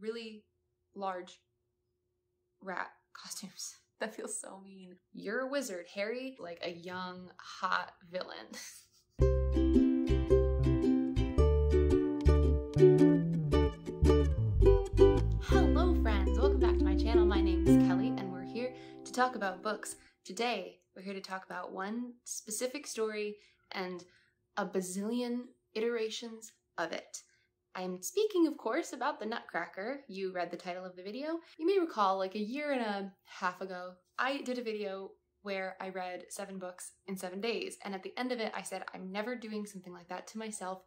really large rat costumes. That feels so mean. You're a wizard, Harry, like a young, hot villain. Hello friends, welcome back to my channel. My name is Kelly and we're here to talk about books. Today, we're here to talk about one specific story and a bazillion iterations of it. I'm speaking, of course, about the Nutcracker. You read the title of the video. You may recall, like a year and a half ago, I did a video where I read 7 books in 7 days. And at the end of it, I said, I'm never doing something like that to myself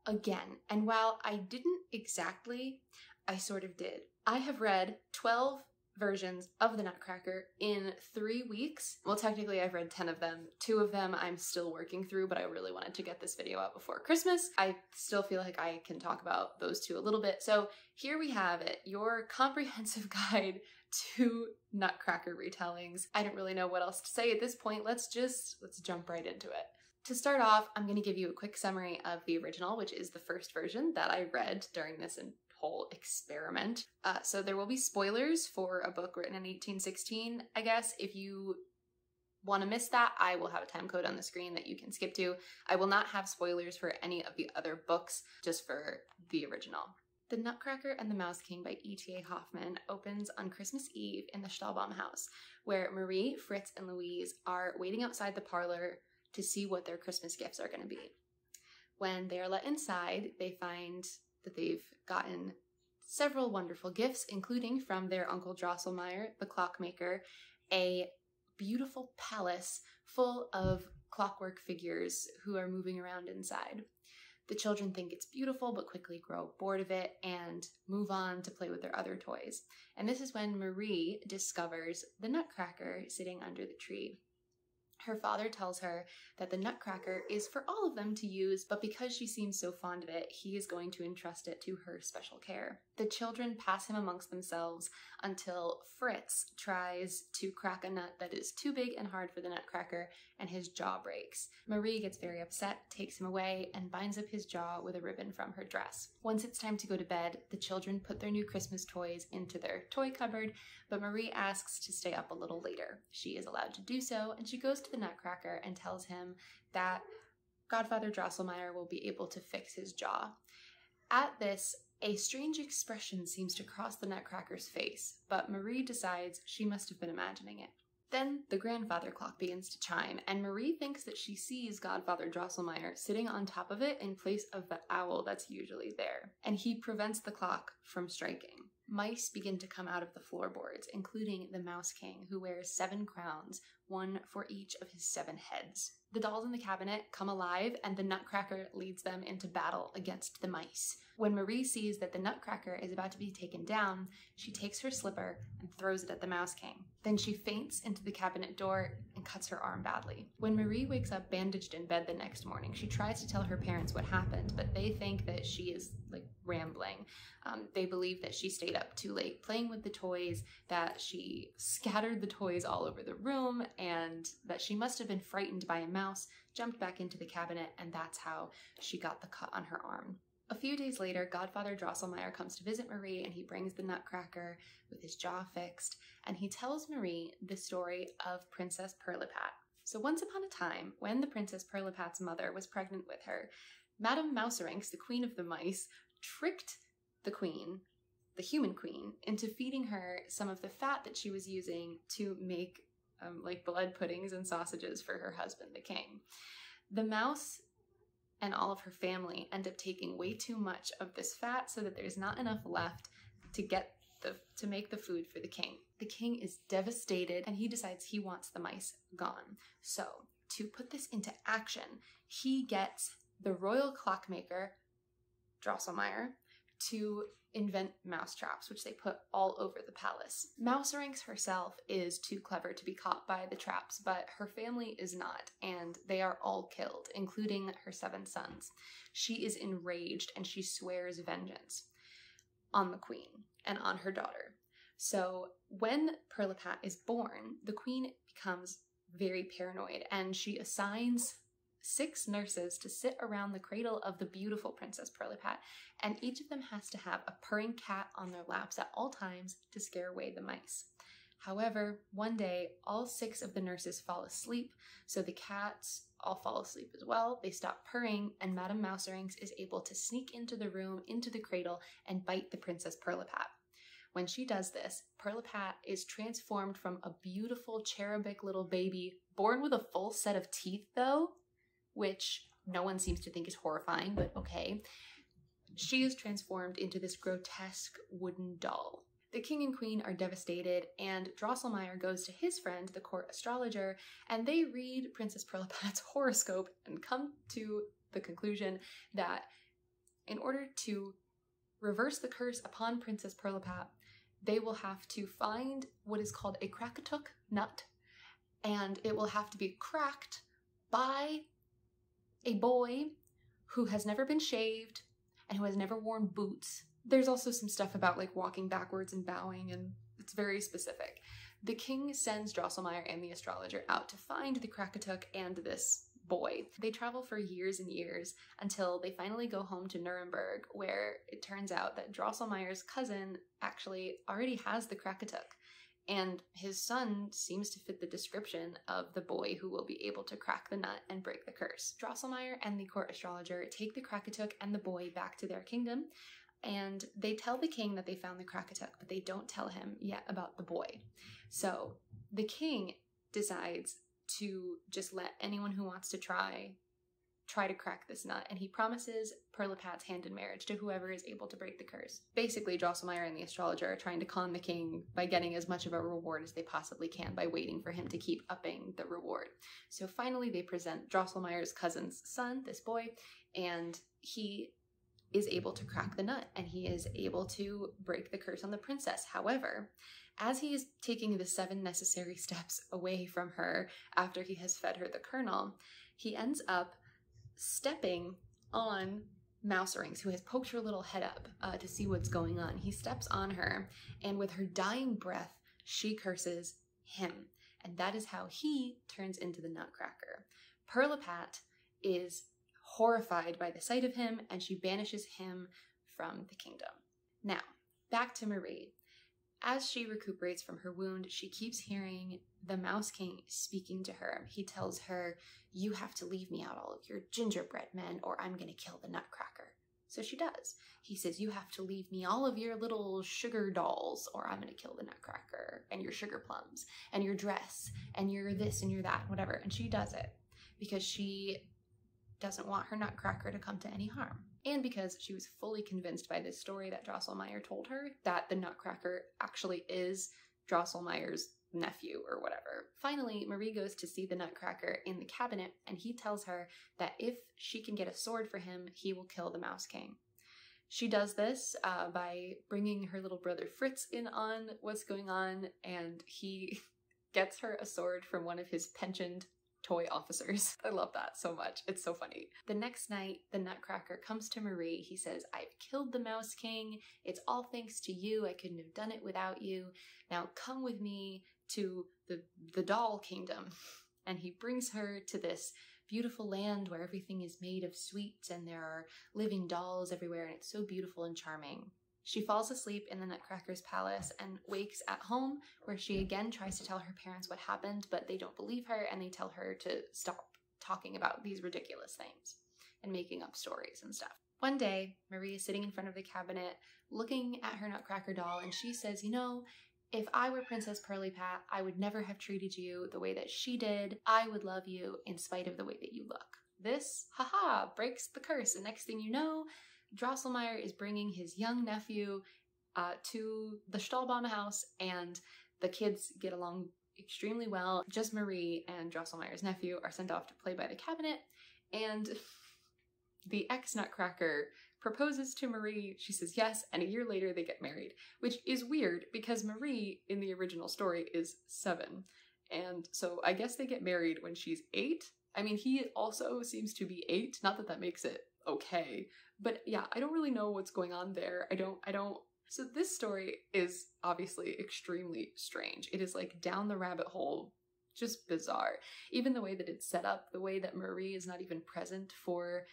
again. And while I didn't exactly, I sort of did. I have read 12 versions of the Nutcracker in 3 weeks. Well, technically I've read 10 of them. 2 of them I'm still working through, but I really wanted to get this video out before Christmas. I still feel like I can talk about those 2 a little bit. So here we have it, your comprehensive guide to Nutcracker retellings. I don't really know what else to say at this point. Let's jump right into it. To start off, I'm going to give you a quick summary of the original, which is the first version that I read during this whole experiment. So there will be spoilers for a book written in 1816, I guess. If you want to miss that, I will have a time code on the screen that you can skip to. I will not have spoilers for any of the other books, just for the original. The Nutcracker and the Mouse King by E.T.A. Hoffman opens on Christmas Eve in the Stahlbaum house, where Marie, Fritz, and Louise are waiting outside the parlor to see what their Christmas gifts are going to be. When they are let inside, they find that they've gotten several wonderful gifts, including from their Uncle Drosselmeyer, the clockmaker, a beautiful palace full of clockwork figures who are moving around inside. The children think it's beautiful, but quickly grow bored of it and move on to play with their other toys. And this is when Marie discovers the Nutcracker sitting under the tree. Her father tells her that the Nutcracker is for all of them to use, but because she seems so fond of it, he is going to entrust it to her special care. The children pass him amongst themselves until Fritz tries to crack a nut that is too big and hard for the Nutcracker, and his jaw breaks. Marie gets very upset, takes him away, and binds up his jaw with a ribbon from her dress. Once it's time to go to bed, the children put their new Christmas toys into their toy cupboard, but Marie asks to stay up a little later. She is allowed to do so, and she goes to the Nutcracker and tells him that Godfather Drosselmeyer will be able to fix his jaw. At this, a strange expression seems to cross the Nutcracker's face, but Marie decides she must have been imagining it. Then the grandfather clock begins to chime, and Marie thinks that she sees Godfather Drosselmeyer sitting on top of it in place of the owl that's usually there, and he prevents the clock from striking. Mice begin to come out of the floorboards, including the Mouse King, who wears 7 crowns, 1 for each of his 7 heads. The dolls in the cabinet come alive, and the Nutcracker leads them into battle against the mice. When Marie sees that the Nutcracker is about to be taken down, she takes her slipper and throws it at the Mouse King. Then she faints into the cabinet door and cuts her arm badly. When Marie wakes up bandaged in bed the next morning, she tries to tell her parents what happened, but they think that she is rambling. They believe that she stayed up too late playing with the toys, that she scattered the toys all over the room, and that she must have been frightened by a mouse, jumped back into the cabinet, and that's how she got the cut on her arm. A few days later, Godfather Drosselmeyer comes to visit Marie, and he brings the Nutcracker with his jaw fixed, and he tells Marie the story of Princess Pirlipat. So once upon a time, when the Princess Pirlipat's mother was pregnant with her, Madame Mouserings, the queen of the mice, tricked the queen, the human queen, into feeding her some of the fat that she was using to make blood puddings and sausages for her husband, the king. The mouse and all of her family end up taking way too much of this fat so that there's not enough left to make the food for the king. The king is devastated and he decides he wants the mice gone. So to put this into action, he gets the royal clockmaker, Drosselmeyer, to invent mousetraps, which they put all over the palace. Mouserings herself is too clever to be caught by the traps, but her family is not, and they are all killed, including her 7 sons. She is enraged and she swears vengeance on the queen and on her daughter. So when Pirlipat is born, the queen becomes very paranoid and she assigns 6 nurses to sit around the cradle of the beautiful Princess Pirlipat, and each of them has to have a purring cat on their laps at all times to scare away the mice. However, one day, all 6 of the nurses fall asleep, so the cats all fall asleep as well. They stop purring, and Madame Mouserings is able to sneak into the room, into the cradle, and bite the Princess Pirlipat. When she does this, Pirlipat is transformed from a beautiful cherubic little baby, born with a full set of teeth though, which no one seems to think is horrifying, but okay. She is transformed into this grotesque wooden doll. The king and queen are devastated, and Drosselmeyer goes to his friend, the court astrologer, and they read Princess Pirlipat's horoscope and come to the conclusion that in order to reverse the curse upon Princess Pirlipat, they will have to find what is called a Krakatuk nut, and it will have to be cracked by a boy who has never been shaved and who has never worn boots. There's also some stuff about like walking backwards and bowing, and it's very specific. The king sends Drosselmeyer and the astrologer out to find the Krakatuk and this boy. They travel for years and years until they finally go home to Nuremberg, where it turns out that Drosselmeyer's cousin actually already has the Krakatuk, and his son seems to fit the description of the boy who will be able to crack the nut and break the curse. Drosselmeyer and the court astrologer take the Krakatuk and the boy back to their kingdom, and they tell the king that they found the Krakatuk, but they don't tell him yet about the boy. So the king decides to just let anyone who wants to try to crack this nut, and he promises Pirlipat's hand in marriage to whoever is able to break the curse. Basically, Drosselmeyer and the astrologer are trying to con the king by getting as much of a reward as they possibly can by waiting for him to keep upping the reward. So finally they present Drosselmeyer's cousin's son, this boy, and he is able to crack the nut, and he is able to break the curse on the princess. However, as he is taking the 7 necessary steps away from her after he has fed her the kernel, he ends up stepping on Mouserings, who has poked her little head up to see what's going on. He steps on her, and with her dying breath, she curses him, and that is how he turns into the Nutcracker. Pirlipat is horrified by the sight of him, and she banishes him from the kingdom. Now, back to Marie. As she recuperates from her wound, she keeps hearing the Mouse King speaking to her. He tells her, "You have to leave me out all of your gingerbread men, or I'm gonna kill the Nutcracker." So she does. He says, "You have to leave me all of your little sugar dolls, or I'm gonna kill the Nutcracker, and your sugar plums, and your dress, and your this, and your that, whatever." And she does it because she doesn't want her Nutcracker to come to any harm. And because she was fully convinced by this story that Drosselmeyer told her that the Nutcracker actually is Drosselmeyer's nephew or whatever. Finally, Marie goes to see the Nutcracker in the cabinet, and he tells her that if she can get a sword for him, he will kill the Mouse King. She does this by bringing her little brother Fritz in on what's going on, and he gets her a sword from one of his pensioned toy officers. I love that so much. It's so funny. The next night, the Nutcracker comes to Marie. He says, "I've killed the Mouse King. It's all thanks to you. I couldn't have done it without you. Now come with me to the doll kingdom." And he brings her to this beautiful land where everything is made of sweets and there are living dolls everywhere, and it's so beautiful and charming. She falls asleep in the Nutcracker's palace and wakes at home, where she again tries to tell her parents what happened, but they don't believe her, and they tell her to stop talking about these ridiculous things and making up stories and stuff. One day, Marie is sitting in front of the cabinet looking at her Nutcracker doll, and she says, "You know, if I were Princess Pirlipat, I would never have treated you the way that she did. I would love you in spite of the way that you look." This, haha, breaks the curse, and next thing you know, Drosselmeyer is bringing his young nephew to the Stahlbaum house, and the kids get along extremely well. Just Marie and Drosselmeyer's nephew are sent off to play by the cabinet, and the ex-Nutcracker proposes to Marie. She says yes, and a year later they get married, which is weird because Marie in the original story is 7, and so I guess they get married when she's 8. I mean, he also seems to be 8, not that that makes it okay, but yeah, I don't really know what's going on there. I don't. So this story is obviously extremely strange. It is like down the rabbit hole just bizarre. Even the way that it's set up, the way that Marie is not even present for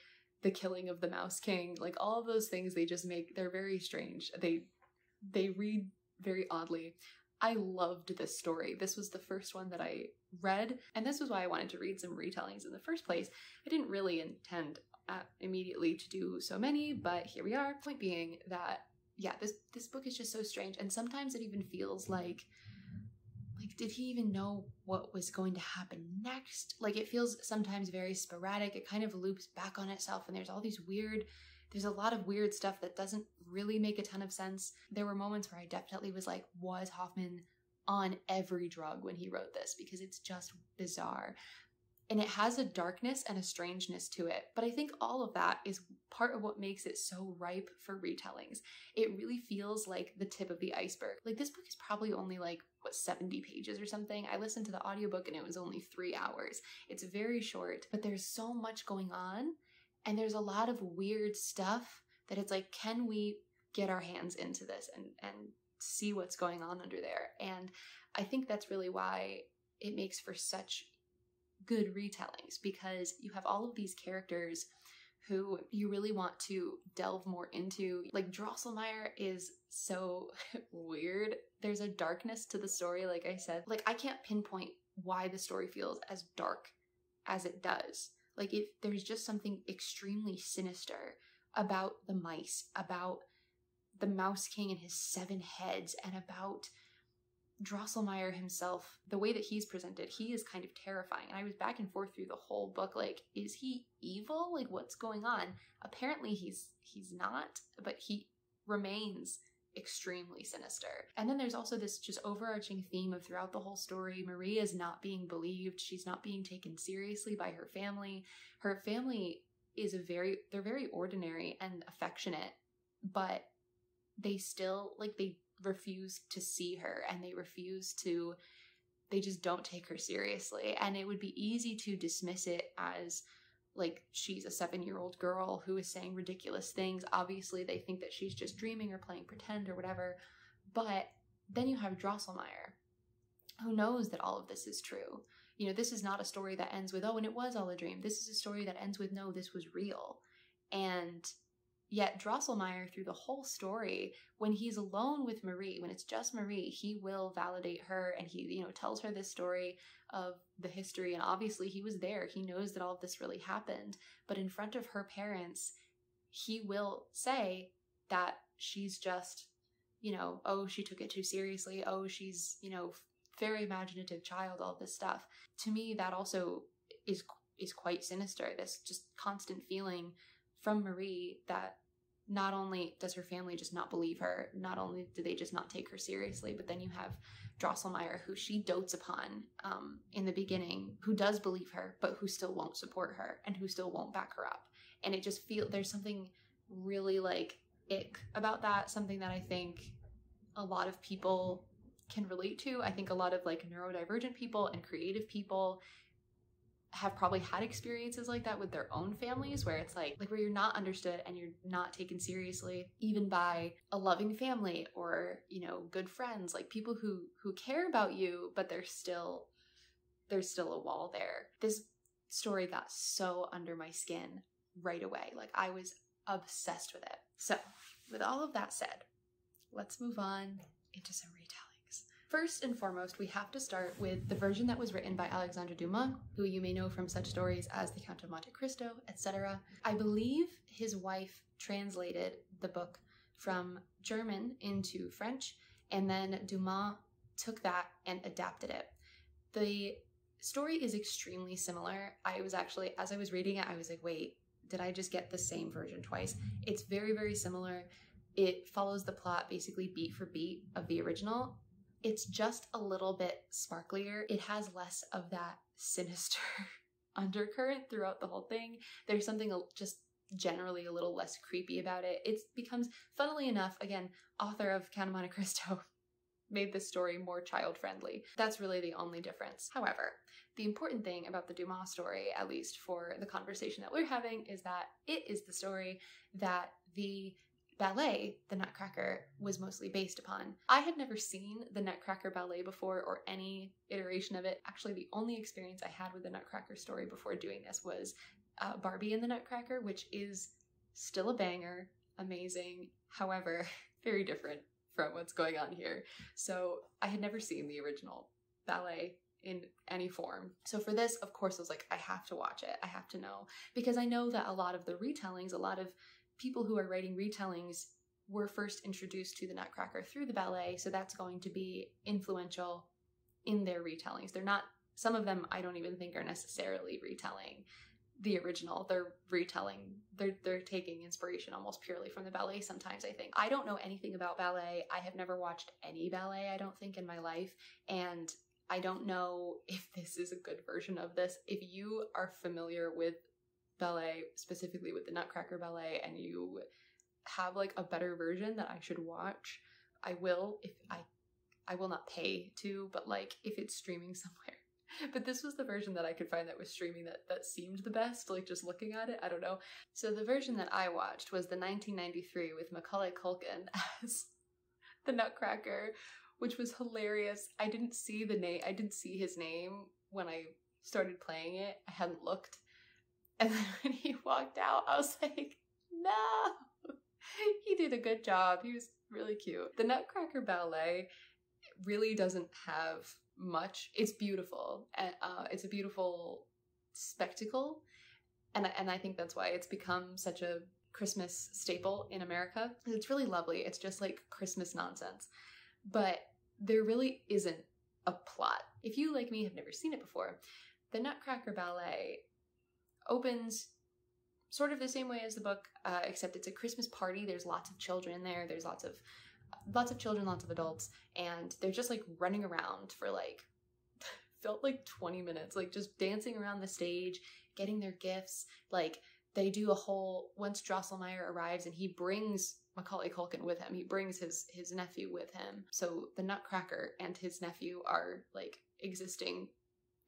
the killing of the Mouse King, like all of those things, they just make, they're very strange. They read very oddly. I loved this story. This was the first one that I read, and this was why I wanted to read some retellings in the first place. I didn't really intend immediately to do so many, but here we are. Point being that, yeah, this book is just so strange, and sometimes it even feels like did he even know what was going to happen next? Like, it feels sometimes very sporadic. It kind of loops back on itself, and there's a lot of weird stuff that doesn't really make a ton of sense. There were moments where I definitely was like, was Hoffman on every drug when he wrote this? Because it's just bizarre. And it has a darkness and a strangeness to it. But I think all of that is part of what makes it so ripe for retellings. It really feels like the tip of the iceberg. Like, this book is probably only like, 70 pages or something. I listened to the audiobook and it was only 3 hours. It's very short, but there's so much going on. And there's a lot of weird stuff that it's like, can we get our hands into this and see what's going on under there? And I think that's really why it makes for such good retellings, because you have all of these characters who you really want to delve more into. Like, Drosselmeyer is so weird. There's a darkness to the story, like I said. Like, I can't pinpoint why the story feels as dark as it does. Like, if there's just something extremely sinister about the mice, about the Mouse King and his 7 heads, and about Drosselmeyer himself. The way that he's presented, he is kind of terrifying. And I was back and forth through the whole book, like, is he evil? Like, what's going on? Apparently he's not, but he remains extremely sinister. And then there's also this just overarching theme of throughout the whole story, Marie is not being believed. She's not being taken seriously by her family. Her family is they're very ordinary and affectionate, but they still, like, they refuse to see her, and they just don't take her seriously. And it would be easy to dismiss it as like, she's a 7-year-old girl who is saying ridiculous things. Obviously they think that she's just dreaming or playing pretend or whatever. But then you have Drosselmeyer, who knows that all of this is true. You know, this is not a story that ends with, oh, and it was all a dream. This is a story that ends with, no, this was real. And yet Drosselmeyer, through the whole story, when he's alone with Marie, when it's just Marie, he will validate her, and he, you know, tells her this story of the history, and obviously he was there. He knows that all of this really happened, but in front of her parents, he will say that she's just, you know, oh, she took it too seriously. Oh, she's, you know, very imaginative child, all this stuff. To me, that also is quite sinister. This just constant feeling from Marie that not only does her family just not believe her, not only do they just not take her seriously, but then you have Drosselmeyer, who she dotes upon in the beginning, who does believe her, but who still won't support her and who still won't back her up. And it just there's something really like ick about that, something that I think a lot of people can relate to. I think a lot of like neurodivergent people and creative people have probably had experiences like that with their own families, where it's like where you're not understood and you're not taken seriously even by a loving family or, you know, good friends, like people who care about you, but there's still a wall there. This story got so under my skin right away. Like, I was obsessed with it. So with all of that said, let's move on into some retellings. First and foremost, we have to start with the version that was written by Alexandre Dumas, who you may know from such stories as The Count of Monte Cristo, etc. I believe his wife translated the book from German into French, and then Dumas took that and adapted it. The story is extremely similar. I was actually, as I was reading it, I was like, wait, did I just get the same version twice? It's very, very similar. It follows the plot basically beat for beat of the original. It's just a little bit sparklier. It has less of that sinister undercurrent throughout the whole thing. There's something just generally a little less creepy about it. It becomes, funnily enough, again, author of Count of Monte Cristo made this story more child-friendly. That's really the only difference. However, the important thing about the Dumas story, at least for the conversation that we're having, is that it is the story that the ballet the Nutcracker was mostly based upon. I had never seen the Nutcracker Ballet before or any iteration of it. Actually, the only experience I had with the Nutcracker story before doing this was Barbie and the Nutcracker, which is still a banger, amazing, however, very different from what's going on here. So I had never seen the original ballet in any form. So for this, of course, I was like, I have to watch it. I have to know. Because I know that a lot of the retellings, a lot of people who are writing retellings were first introduced to the Nutcracker through the ballet, so that's going to be influential in their retellings. They're not, some of them I don't even think are necessarily retelling the original. They're retelling, they're taking inspiration almost purely from the ballet sometimes, I think. I don't know anything about ballet. I have never watched any ballet, I don't think, in my life, and I don't know if this is a good version of this. If you are familiar with ballet, specifically with the Nutcracker Ballet, and you have like a better version that I should watch, I will. If I will not pay to, but like if it's streaming somewhere. But this was the version that I could find that was streaming that seemed the best, like just looking at it, I don't know. So the version that I watched was the 1993 with Macaulay Culkin as the Nutcracker, which was hilarious. I didn't see his name when I started playing it. I hadn't looked. And then when he walked out, I was like, no! He did a good job. He was really cute. The Nutcracker Ballet really doesn't have much. It's beautiful. It's a beautiful spectacle. And I think that's why it's become such a Christmas staple in America. It's really lovely. It's just like Christmas nonsense. But there really isn't a plot. If you, like me, have never seen it before, the Nutcracker Ballet opens sort of the same way as the book, except it's a Christmas party. There's lots of children there. There's lots of children, lots of adults, and they're just like running around for like, felt like 20 minutes, like just dancing around the stage, getting their gifts. Like they do a whole, once Drosselmeyer arrives and he brings Macaulay Culkin with him, he brings his nephew with him. So the Nutcracker and his nephew are like existing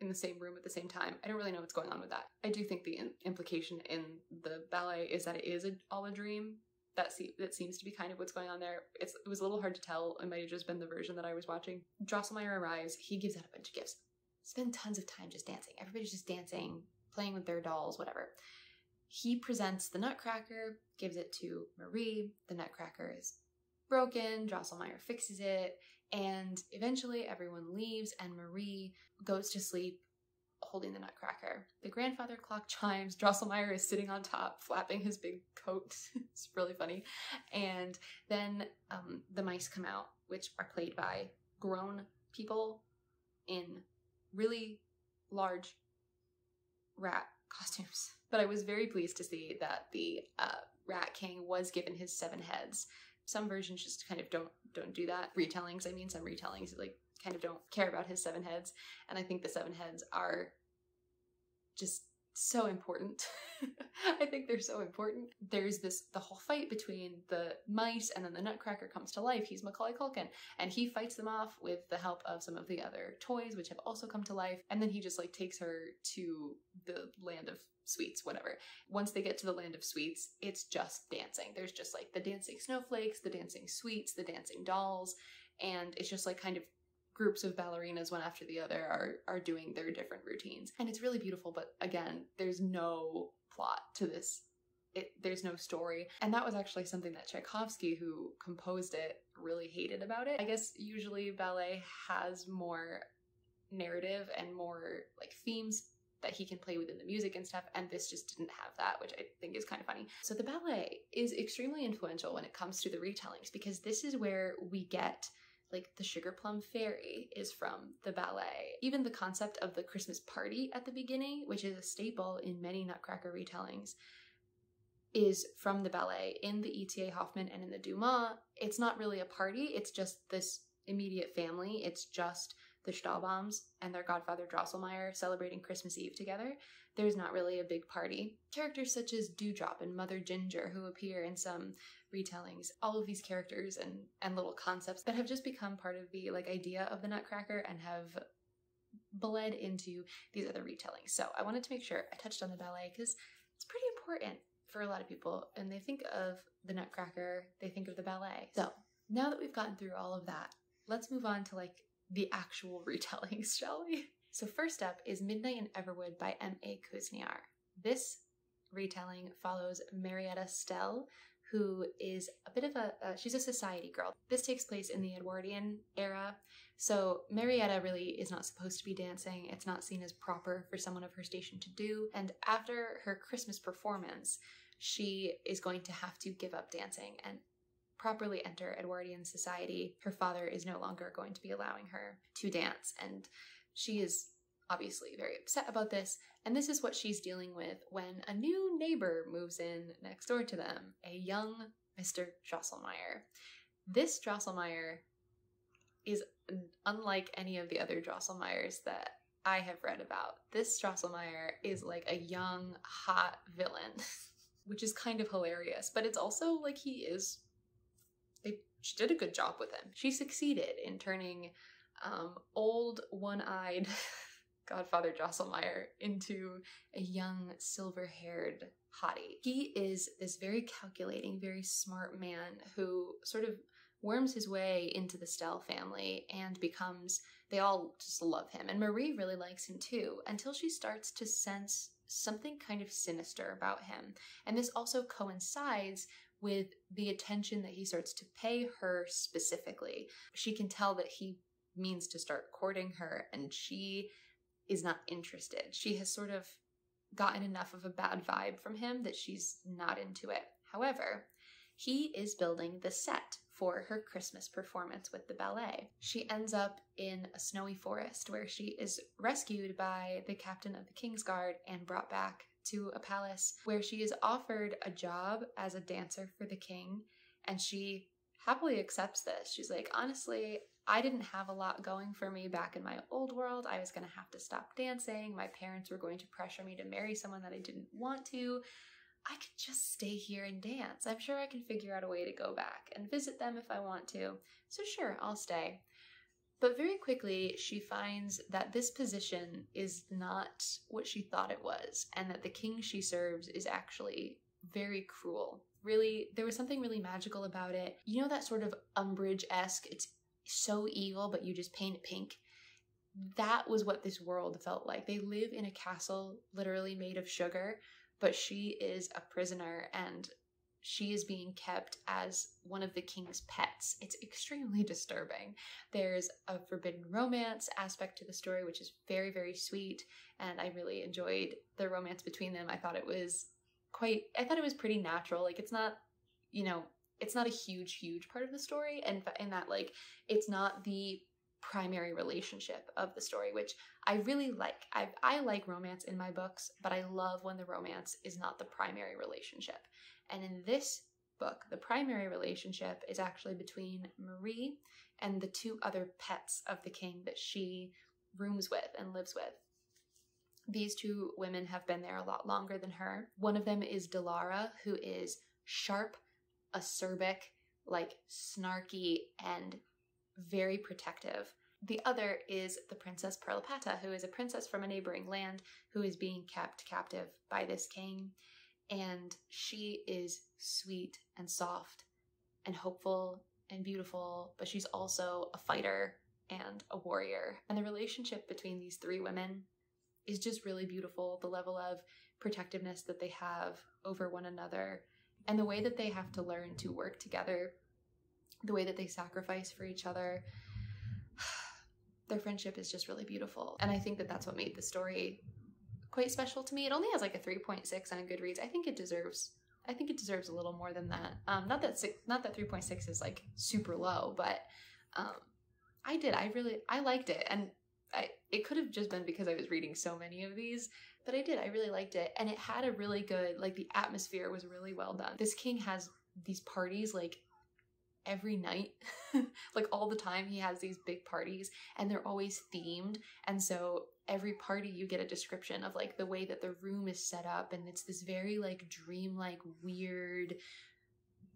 in the same room at the same time. I don't really know what's going on with that. I do think the implication in the ballet is that it is all a dream. That seems to be kind of what's going on there. It was a little hard to tell. It might have just been the version that I was watching. Drosselmeyer arrives. He gives out a bunch of gifts. Spend tons of time just dancing. Everybody's just dancing, playing with their dolls, whatever. He presents the Nutcracker, gives it to Marie. The Nutcracker is broken. Drosselmeyer fixes it. And eventually everyone leaves and Marie goes to sleep holding the Nutcracker. The grandfather clock chimes. Drosselmeyer is sitting on top, flapping his big coat. It's really funny. And then the mice come out, which are played by grown people in really large rat costumes. But I was very pleased to see that the Rat King was given his 7 heads. Some versions just kind of don't do that. Retellings, I mean, some retellings like kind of don't care about his 7 heads. And I think the 7 heads are just so important. I think they're so important. There's the whole fight between the mice and then the Nutcracker comes to life. He's Macaulay Culkin and he fights them off with the help of some of the other toys which have also come to life. And then he just like takes her to the land of sweets, whatever. Once they get to the land of sweets, it's just dancing. There's just like the dancing snowflakes, the dancing sweets, the dancing dolls, and it's just like kind of groups of ballerinas one after the other are doing their different routines. And it's really beautiful, but again, there's no plot to this. There's no story. And that was actually something that Tchaikovsky, who composed it, really hated about it. I guess usually ballet has more narrative and more like themes that he can play within the music and stuff, and this just didn't have that, which I think is kind of funny. So the ballet is extremely influential when it comes to the retellings, because this is where we get like the Sugar Plum Fairy is from the ballet. Even the concept of the Christmas party at the beginning, which is a staple in many Nutcracker retellings, is from the ballet. In the E.T.A. Hoffman and in the Dumas, it's not really a party, it's just this immediate family. It's just the Stahlbaums and their godfather Drosselmeyer celebrating Christmas Eve together. There's not really a big party. Characters such as Dewdrop and Mother Ginger, who appear in some retellings, all of these characters and little concepts that have just become part of the like idea of the Nutcracker and have bled into these other retellings. So I wanted to make sure I touched on the ballet because it's pretty important for a lot of people, and they think of the Nutcracker, they think of the ballet. So now that we've gotten through all of that, let's move on to like the actual retellings, shall we? So first up is Midnight in Everwood by M.A. Kuzniar. This retelling follows Marietta Stell, who is a bit of she's a society girl. This takes place in the Edwardian era, so Marietta really is not supposed to be dancing. It's not seen as proper for someone of her station to do, and after her Christmas performance, she is going to have to give up dancing and properly enter Edwardian society. Her father is no longer going to be allowing her to dance, and she is obviously very upset about this, and this is what she's dealing with when a new neighbor moves in next door to them, a young Mr. Drosselmeyer. This Drosselmeyer is unlike any of the other Drosselmeyers that I have read about. This Drosselmeyer is like a young, hot villain, which is kind of hilarious, but it's also like she did a good job with him. She succeeded in turning old, one-eyed Godfather Drosselmeyer into a young, silver-haired hottie. He is this very calculating, very smart man who sort of worms his way into the Stell family and becomes, they all just love him. And Marie really likes him too, until she starts to sense something kind of sinister about him. And this also coincides with the attention that he starts to pay her specifically. She can tell that he means to start courting her, and she is not interested. She has sort of gotten enough of a bad vibe from him that she's not into it. However, he is building the set for her Christmas performance with the ballet. She ends up in a snowy forest where she is rescued by the captain of the King's Guard and brought back to a palace where she is offered a job as a dancer for the king, and she happily accepts this. She's like, honestly, I didn't have a lot going for me back in my old world. I was going to have to stop dancing. My parents were going to pressure me to marry someone that I didn't want to. I could just stay here and dance. I'm sure I can figure out a way to go back and visit them if I want to. So sure, I'll stay. But very quickly, she finds that this position is not what she thought it was, and that the king she serves is actually very cruel. Really, there was something really magical about it. You know that sort of Umbridge-esque, it's so evil, but you just paint it pink? That was what this world felt like. They live in a castle literally made of sugar, but she is a prisoner and she is being kept as one of the king's pets. It's extremely disturbing. There's a forbidden romance aspect to the story, which is very, very sweet, and I really enjoyed the romance between them. I thought it was pretty natural. Like, it's not, you know, it's not a huge part of the story, and in that, like, it's not the primary relationship of the story, which I really like. I like romance in my books, but I love when the romance is not the primary relationship. And in this book, the primary relationship is actually between Marie and the two other pets of the king that she rooms with and lives with. These two women have been there a lot longer than her. One of them is Delara, who is sharp, acerbic, like snarky, and very protective. The other is the Princess Perlipata, who is a princess from a neighboring land who is being kept captive by this king. And she is sweet and soft and hopeful and beautiful, but she's also a fighter and a warrior. And the relationship between these three women is just really beautiful. The level of protectiveness that they have over one another, and the way that they have to learn to work together, the way that they sacrifice for each other. Their friendship is just really beautiful. And I think that that's what made the story quite special to me. It only has like a 3.6 on Goodreads. I think it deserves a little more than that. Not that 3.6 is like super low, but I liked it. And it could have just been because I was reading so many of these, but I really liked it. And it had a really good, like, the atmosphere was really well done. This king has these parties like every night, like all the time. He has these big parties and they're always themed. And so every party you get a description of like the way that the room is set up, and it's this very like dreamlike, weird,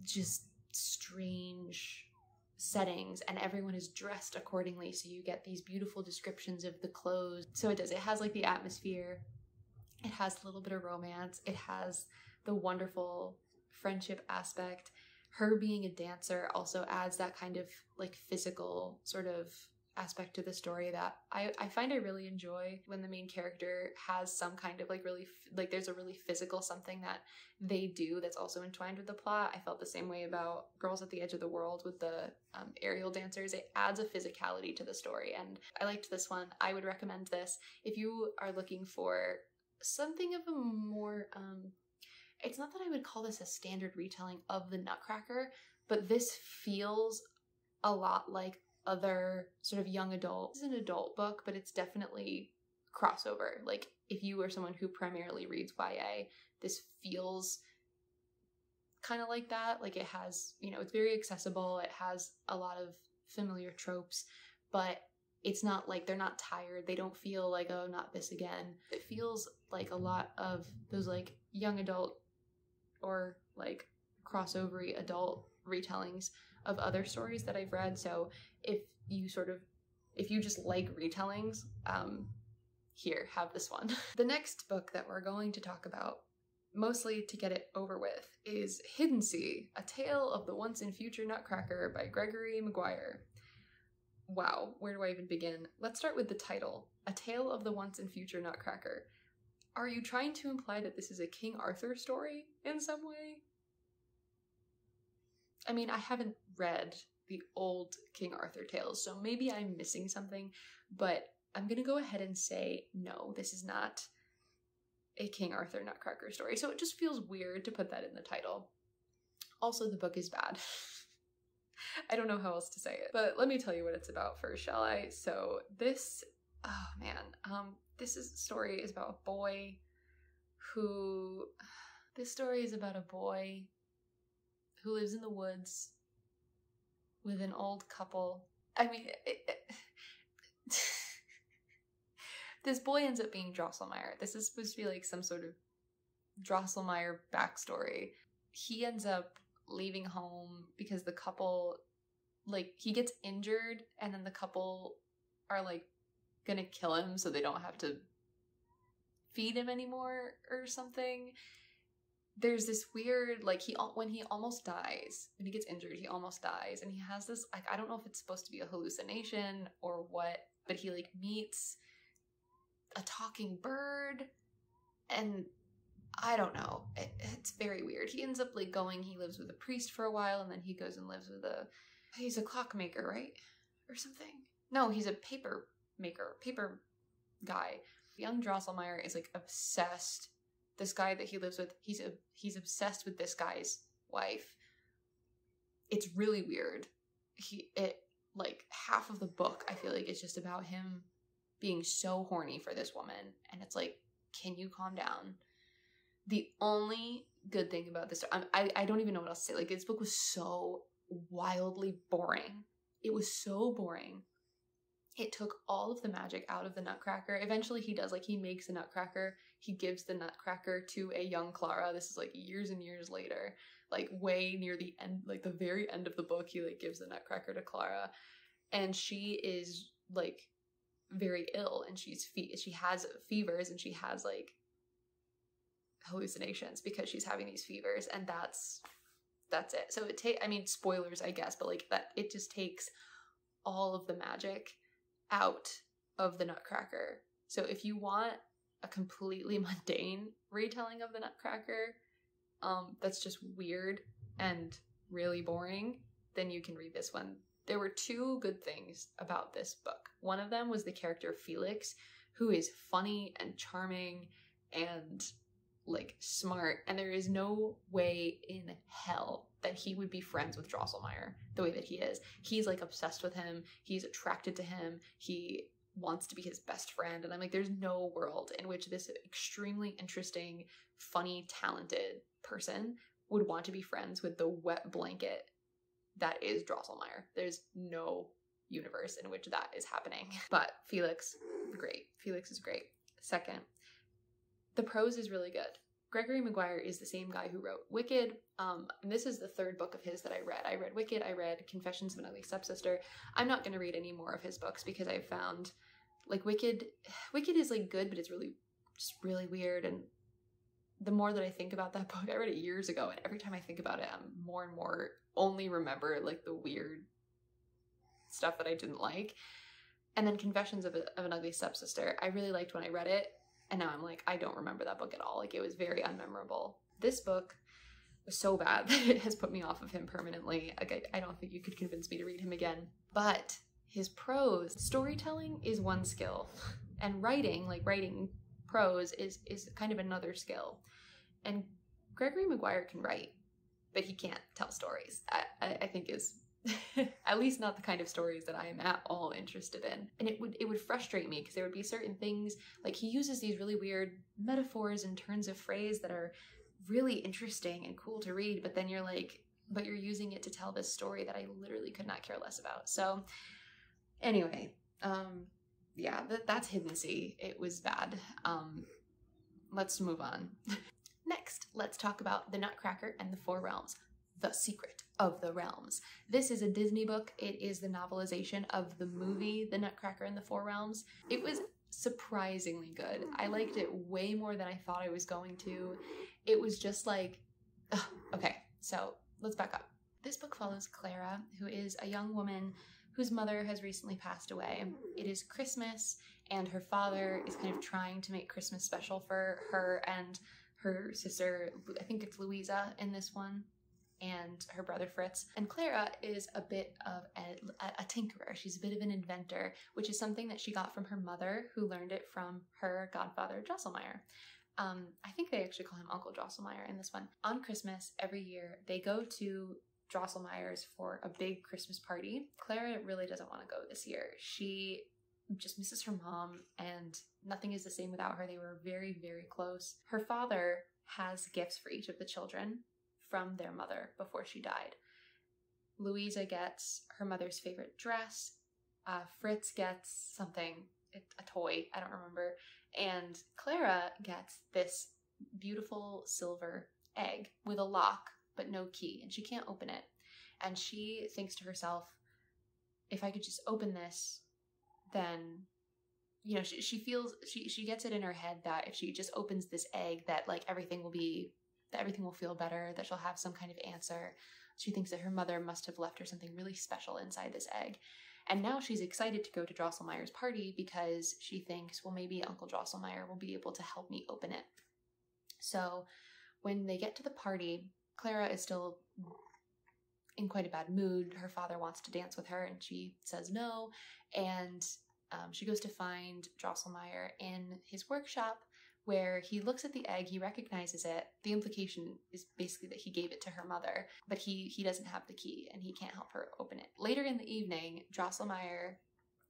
just strange settings, and everyone is dressed accordingly, so you get these beautiful descriptions of the clothes. So it has like the atmosphere, it has a little bit of romance, it has the wonderful friendship aspect. Her being a dancer also adds that kind of like physical sort of aspect to the story that I find I really enjoy when the main character has some kind of like really like there's a really physical something that they do that's also entwined with the plot. I felt the same way about Girls at the Edge of the World with the aerial dancers. It adds a physicality to the story, and I liked this one. I would recommend this if you are looking for something of a more it's not that I would call this a standard retelling of the Nutcracker, but this feels a lot like other sort of young adult. It's an adult book, but it's definitely crossover. Like if you are someone who primarily reads YA, this feels kind of like that. Like it has, you know, it's very accessible. It has a lot of familiar tropes, but it's not like they're not tired. They don't feel like, oh, not this again. It feels like a lot of those like young adult or like crossovery adult retellings of other stories that I've read. So if you just like retellings, here, have this one. The next book that we're going to talk about, mostly to get it over with, is Hiddensee, A Tale of the Once and Future Nutcracker by Gregory Maguire. Wow, where do I even begin? Let's start with the title, A Tale of the Once and Future Nutcracker. Are you trying to imply that this is a King Arthur story in some way? I mean, I haven't read the old King Arthur tales, so maybe I'm missing something, but I'm gonna go ahead and say no, this is not a King Arthur Nutcracker story, so it just feels weird to put that in the title. Also, the book is bad. I don't know how else to say it, but let me tell you what it's about first, shall I? So this, oh man, this story is about a boy who, who lives in the woods with an old couple. I mean, this boy ends up being Drosselmeyer. This is supposed to be like some sort of Drosselmeyer backstory. He ends up leaving home because the couple, like, he gets injured and then the couple are like gonna kill him so they don't have to feed him anymore or something. There's this weird, like, when he almost dies, when he gets injured, he almost dies, and he has this, like, I don't know if it's supposed to be a hallucination or what, but he, like, meets a talking bird, and I don't know, it's very weird. He ends up, like, he lives with a priest for a while, and then he goes and lives with he's a clockmaker, right? Or something. No, he's a paper guy. Young Drosselmeyer is, like, obsessed. This guy that he lives with, he's obsessed with this guy's wife. It's really weird. Like, half of the book, I feel like it's just about him being so horny for this woman, and it's like, can you calm down? The only good thing about this, I don't even know what else to say. Like, this book was so wildly boring. It was so boring. It took all of the magic out of the Nutcracker. Eventually he does, like, he makes a Nutcracker. He gives the Nutcracker to a young Clara. This is, like, years and years later. Like, way near the end, like, the very end of the book, he, like, gives the Nutcracker to Clara. And she is, like, very ill, and she has fevers, and she has, like, hallucinations because she's having these fevers, and that's it. So I mean, spoilers, I guess, but, like, that, it just takes all of the magic out of the Nutcracker. So if you want a completely mundane retelling of the Nutcracker, that's just weird and really boring, then you can read this one. There were two good things about this book. One of them was the character Felix, who is funny and charming and, like, smart, and there is no way in hell that he would be friends with Drosselmeyer the way that he is. He's, like, obsessed with him. He's attracted to him. He wants to be his best friend. And I'm like, there's no world in which this extremely interesting, funny, talented person would want to be friends with the wet blanket that is Drosselmeyer. There's no universe in which that is happening. But Felix, great. Felix is great. Second, the prose is really good. Gregory Maguire is the same guy who wrote Wicked. And this is the third book of his that I read. I read Wicked, I read Confessions of an Ugly Stepsister. I'm not going to read any more of his books because I found, like, Wicked is, like, good, but it's really, just really weird and the more that I think about that book, I read it years ago, and every time I think about it, I'm more and more only remember like the weird stuff that I didn't like. And then Confessions of an Ugly Stepsister, I really liked when I read it, and now I'm like, I don't remember that book at all. Like, it was very unmemorable. This book was so bad that it has put me off of him permanently. Like, I don't think you could convince me to read him again. But his prose, storytelling is one skill, and writing, like writing prose, is kind of another skill. And Gregory Maguire can write, but he can't tell stories. I think is at least not the kind of stories that I am at all interested in. And it would frustrate me because there would be certain things, like he uses these really weird metaphors and turns of phrase that are really interesting and cool to read, but then you're like, but you're using it to tell this story that I literally could not care less about. So anyway, yeah, that's Hiddensee. It was bad. Let's move on. Next, let's talk about The Nutcracker and the Four Realms. The Secret of the Realms. This is a Disney book. It is the novelization of the movie The Nutcracker and the Four Realms. It was surprisingly good. I liked it way more than I thought I was going to. It was just like, okay, so let's back up. This book follows Clara, who is a young woman whose mother has recently passed away. It is Christmas, and her father is kind of trying to make Christmas special for her and her sister, I think it's Louisa in this one, and her brother Fritz. And Clara is a bit of a tinkerer. She's a bit of an inventor, which is something that she got from her mother, who learned it from her godfather Drosselmeyer. I think they actually call him Uncle Drosselmeyer in this one. On Christmas, every year, they go to Drosselmeyer's for a big Christmas party. Clara really doesn't want to go this year. She just misses her mom, and nothing is the same without her. They were very, very close. Her father has gifts for each of the children from their mother before she died. Louisa gets her mother's favorite dress. Fritz gets something, a toy, I don't remember. And Clara gets this beautiful silver egg with a lock but no key, and she can't open it. And she thinks to herself, if I could just open this, then, you know, she feels, she gets it in her head that if she just opens this egg, that like everything will feel better, that she'll have some kind of answer. She thinks that her mother must have left her something really special inside this egg. And now she's excited to go to Drosselmeyer's party because she thinks, well, maybe Uncle Drosselmeyer will be able to help me open it. So when they get to the party, Clara is still in quite a bad mood. Her father wants to dance with her and she says no. And she goes to find Drosselmeyer in his workshop, where he looks at the egg, he recognizes it. The implication is basically that he gave it to her mother, but he doesn't have the key and he can't help her open it. Later in the evening, Drosselmeyer,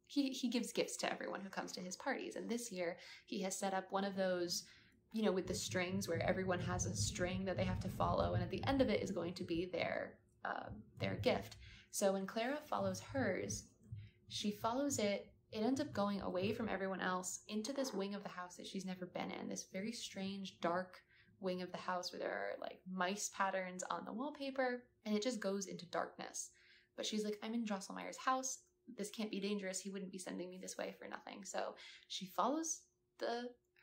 he gives gifts to everyone who comes to his parties. And this year he has set up one of those, you know, with the strings where everyone has a string that they have to follow. And at the end of it is going to be their gift. So when Clara follows hers, she follows it. It ends up going away from everyone else into this wing of the house that she's never been in, this very strange, dark wing of the house where there are like mice patterns on the wallpaper, and it just goes into darkness. But she's like, I'm in Drosselmeyer's house. This can't be dangerous. He wouldn't be sending me this way for nothing. So she follows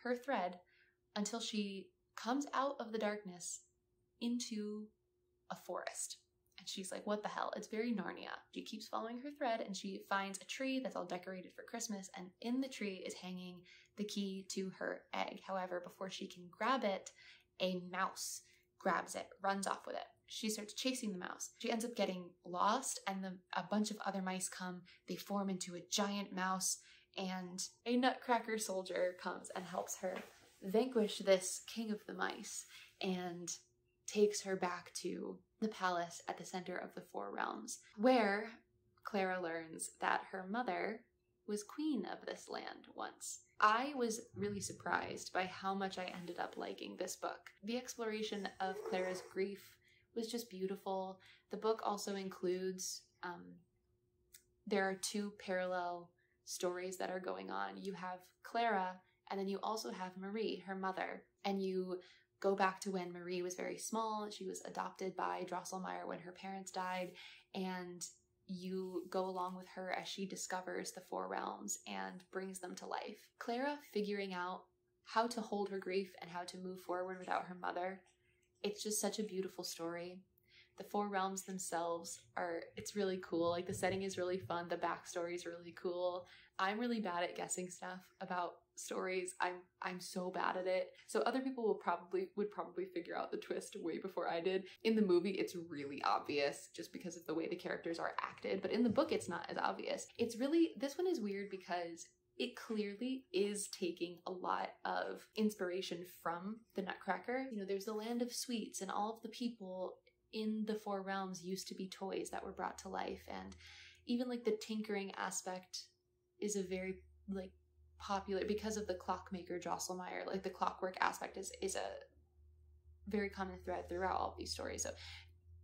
her thread until she comes out of the darkness into a forest. And she's like, what the hell? It's very Narnia. She keeps following her thread and she finds a tree that's all decorated for Christmas, and in the tree is hanging the key to her egg. However, before she can grab it, a mouse grabs it, runs off with it. She starts chasing the mouse. She ends up getting lost, and a bunch of other mice come. They form into a giant mouse, and a Nutcracker soldier comes and helps her vanquish this king of the mice and takes her back to the palace at the center of the Four Realms, where Clara learns that her mother was queen of this land once. I was really surprised by how much I ended up liking this book. The exploration of Clara's grief was just beautiful. The book also includes, there are two parallel stories that are going on. You have Clara, and then you also have Marie, her mother, and you go back to when Marie was very small. She was adopted by Drosselmeyer when her parents died, and you go along with her as she discovers the Four Realms and brings them to life. Clara figuring out how to hold her grief and how to move forward without her mother. It's just such a beautiful story. The four realms themselves it's really cool. Like, the setting is really fun. The backstory is really cool. I'm really bad at guessing stuff about stories. I'm so bad at it. So other people would probably figure out the twist way before I did. In the movie, it's really obvious just because of the way the characters are acted, but in the book, it's not as obvious. This one is weird because it clearly is taking a lot of inspiration from the Nutcracker. You know, there's the land of sweets, and all of the people in the four realms used to be toys that were brought to life, and even like the tinkering aspect is a very like popular, because of the clockmaker Drosselmeyer. Like, the clockwork aspect is a very common thread throughout all these stories. So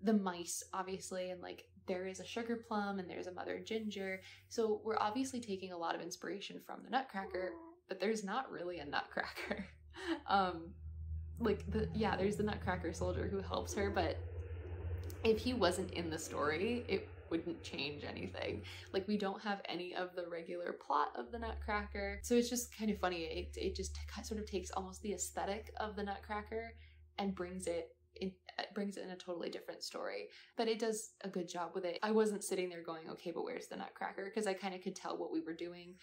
the mice, obviously, and like there is a sugar plum and there's a mother ginger. So we're obviously taking a lot of inspiration from the Nutcracker, but there's not really a Nutcracker. There's the Nutcracker soldier who helps her, but if he wasn't in the story, it wouldn't change anything. Like, we don't have any of the regular plot of the Nutcracker. So it's just kind of funny. It just sort of takes almost the aesthetic of the Nutcracker and brings it in a totally different story. But it does a good job with it. I wasn't sitting there going, okay, but where's the Nutcracker? Because I kind of could tell what we were doing.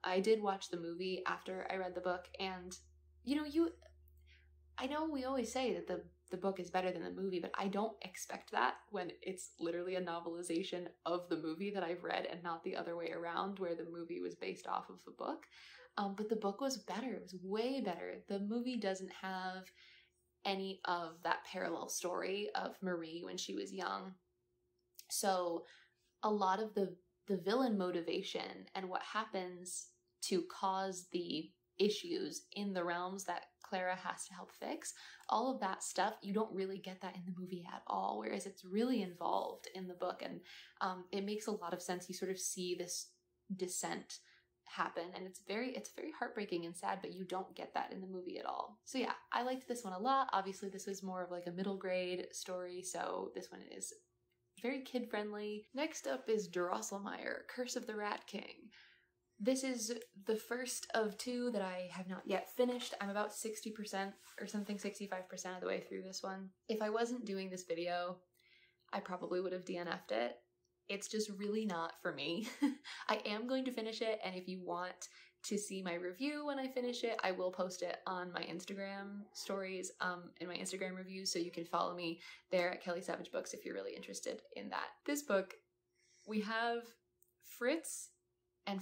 I did watch the movie after I read the book, and I know we always say that the book is better than the movie, but I don't expect that when it's literally a novelization of the movie that I've read and not the other way around, where the movie was based off of the book. But the book was better. It was way better. The movie doesn't have any of that parallel story of Marie when she was young. So a lot of the villain motivation and what happens to cause the issues in the realms that Clara has to help fix, all of that stuff, you don't really get that in the movie at all, whereas it's really involved in the book, and it makes a lot of sense. You sort of see this descent happen, and it's very heartbreaking and sad, but you don't get that in the movie at all. So yeah, I liked this one a lot. Obviously, this was more of like a middle grade story, so this one is very kid friendly. Next up is Drosselmeyer, Curse of the Rat King. This is the first of two that I have not yet finished. I'm about 60% or something, 65% of the way through this one. If I wasn't doing this video, I probably would have DNF'd it. It's just really not for me. I am going to finish it, and if you want to see my review when I finish it, I will post it on my Instagram stories, in my Instagram reviews, so you can follow me there at Kelly Savage Books if you're really interested in that. This book, we have Fritz and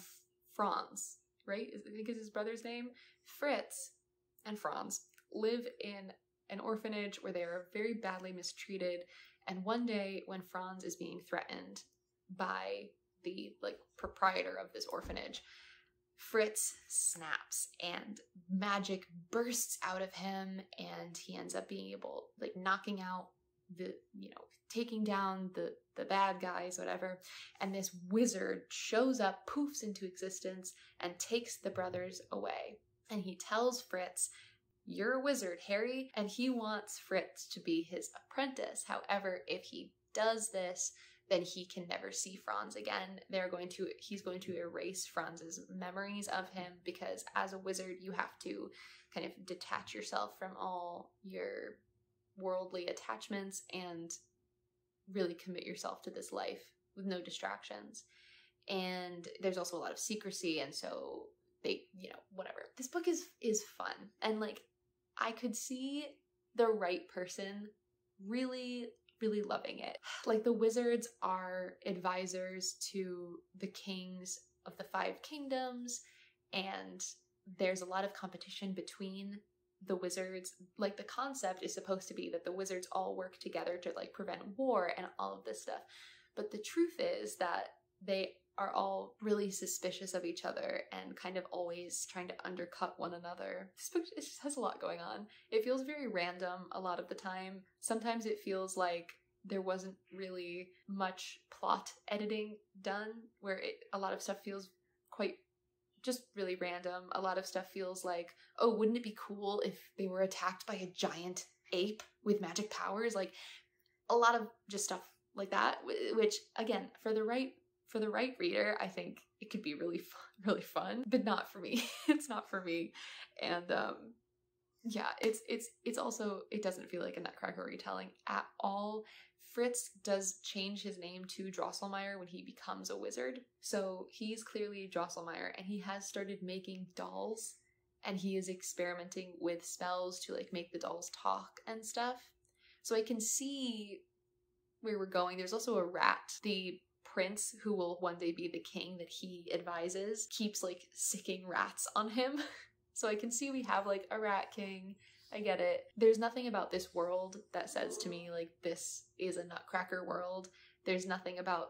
Franz, right? I think is his brother's name. Fritz and Franz live in an orphanage where they are very badly mistreated, and one day when Franz is being threatened by the proprietor of this orphanage, Fritz snaps and magic bursts out of him, and he ends up being able, knocking out taking down the bad guys, whatever, and this wizard shows up, poofs into existence, and takes the brothers away. And he tells Fritz, "You're a wizard, Harry," and he wants Fritz to be his apprentice. However, if he does this, then he can never see Franz again. He's going to erase Franz's memories of him, because as a wizard, you have to kind of detach yourself from all your worldly attachments and really commit yourself to this life with no distractions. And there's also a lot of secrecy, and so they, whatever. This book is fun, and I could see the right person really loving it. The wizards are advisors to the kings of the 5 kingdoms, and there's a lot of competition between the wizards. The concept is supposed to be that the wizards all work together to prevent war and all of this stuff, but the truth is that they are all really suspicious of each other and kind of always trying to undercut one another. This book just has a lot going on. It feels very random a lot of the time. Sometimes it feels like there wasn't really much plot editing done, where a lot of stuff feels quite just really random. A lot of stuff feels like, oh, wouldn't it be cool if they were attacked by a giant ape with magic powers? A lot of just stuff like that, which again, for the for the right reader, I think it could be really fun, but not for me. It's not for me. And yeah, it's also, it doesn't feel like a Nutcracker retelling at all. Fritz does change his name to Drosselmeyer when he becomes a wizard. So he's clearly Drosselmeyer, and he has started making dolls, and he is experimenting with spells to like make the dolls talk and stuff. So I can see where we're going. There's also a rat. The prince, who will one day be the king that he advises, keeps like sicking rats on him. So I can see we have like a rat king. I get it. There's nothing about this world that says to me like this is a Nutcracker world. There's nothing about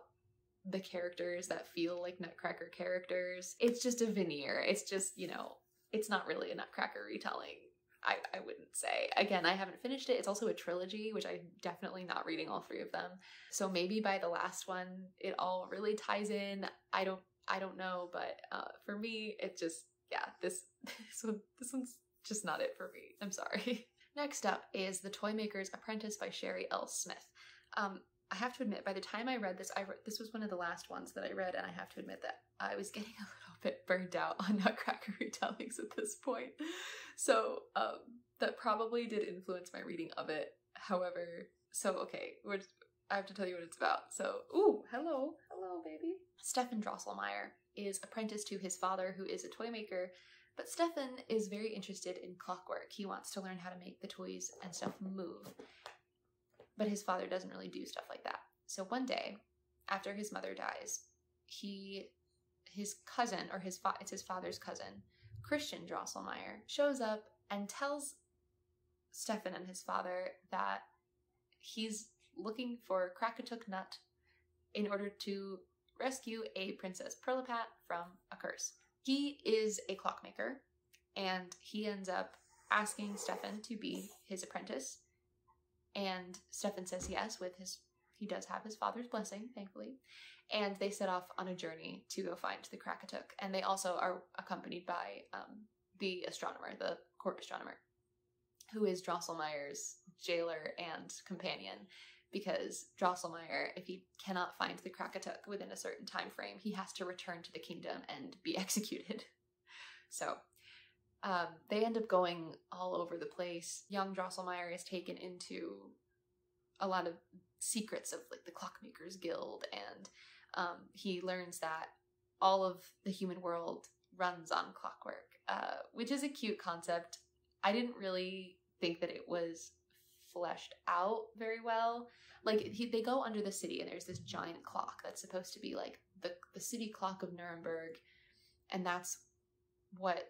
the characters that feel like Nutcracker characters. It's just a veneer. It's just, you know, it's not really a Nutcracker retelling. I wouldn't say. Again, I haven't finished it. It's also a trilogy, which I'm definitely not reading all three of them. So maybe by the last one, it all really ties in. I don't know, but for me, it just, yeah, this one's just not it for me. I'm sorry. Next up is The Toymaker's Apprentice by Sherri L. Smith. I have to admit, by the time I read this, this was one of the last ones that I read, and I have to admit that I was getting a little bit burned out on Nutcracker retellings at this point. So that probably did influence my reading of it. However, so okay, I have to tell you what it's about. So, ooh, hello, baby. Stefan Drosselmeyer is apprenticed to his father, who is a toy maker, but Stefan is very interested in clockwork. He wants to learn how to make the toys and stuff move. But his father doesn't really do stuff like that. So one day, after his mother dies, his cousin, or it's his father's cousin, Christian Drosselmeyer, shows up and tells Stefan and his father that he's looking for Krakatuk Nut in order to rescue a Princess Perlipat from a curse. He is a clockmaker, and he ends up asking Stefan to be his apprentice. And Stefan says yes, he does have his father's blessing, thankfully. And they set off on a journey to go find the Krakatuk. And they also are accompanied by the astronomer, the court astronomer, who is Drosselmeyer's jailer and companion. Because Drosselmeyer, if he cannot find the Krakatuk within a certain time frame, he has to return to the kingdom and be executed. So they end up going all over the place. Young Drosselmeyer is taken into a lot of secrets of like the Clockmakers Guild, and he learns that all of the human world runs on clockwork, which is a cute concept. I didn't really think that it was fleshed out very well. Like they go under the city, and there's this giant clock that's supposed to be like the city clock of Nuremberg, and that's what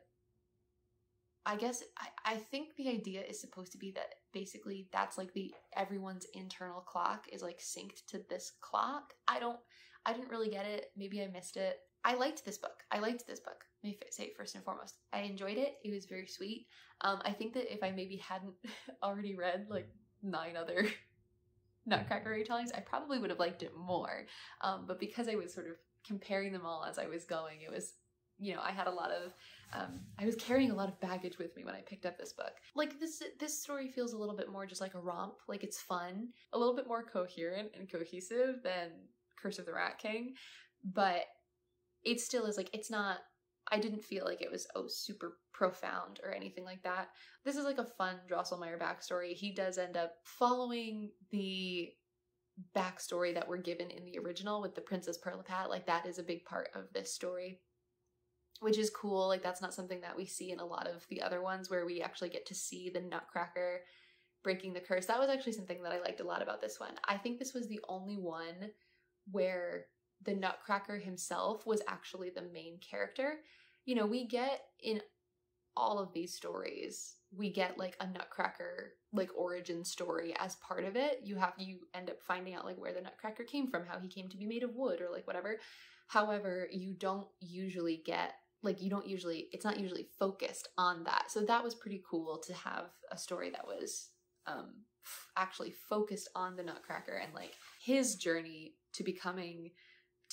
I guess I think the idea is supposed to be that basically that's like everyone's internal clock is like synced to this clock. I didn't really get it. Maybe I missed it. I liked this book. Let me say first and foremost, I enjoyed it. It was very sweet. I think that if I maybe hadn't already read like 9 other Nutcracker retellings, I probably would have liked it more. But because I was sort of comparing them all as I was going, it was, you know, I had a lot of, I was carrying a lot of baggage with me when I picked up this book. Like this story feels a little bit more just like a romp, like it's fun, a little bit more coherent and cohesive than Curse of the Rat King, but it still is like, it's not, I didn't feel like it was, super profound or anything like that. This is like a fun Drosselmeyer backstory. He does end up following the backstory that we're given in the original with the Princess Perlipat. Like that is a big part of this story, which is cool. Like that's not something that we see in a lot of the other ones where we actually get to see the Nutcracker breaking the curse. That was actually something that I liked a lot about this one. I think this was the only one where the Nutcracker himself was actually the main character. You know, we get in all of these stories, we get like a Nutcracker like origin story as part of it. You end up finding out like where the Nutcracker came from, how he came to be made of wood or like whatever. However, you don't usually get it's not usually focused on that. So that was pretty cool to have a story that was actually focused on the Nutcracker and like his journey to becoming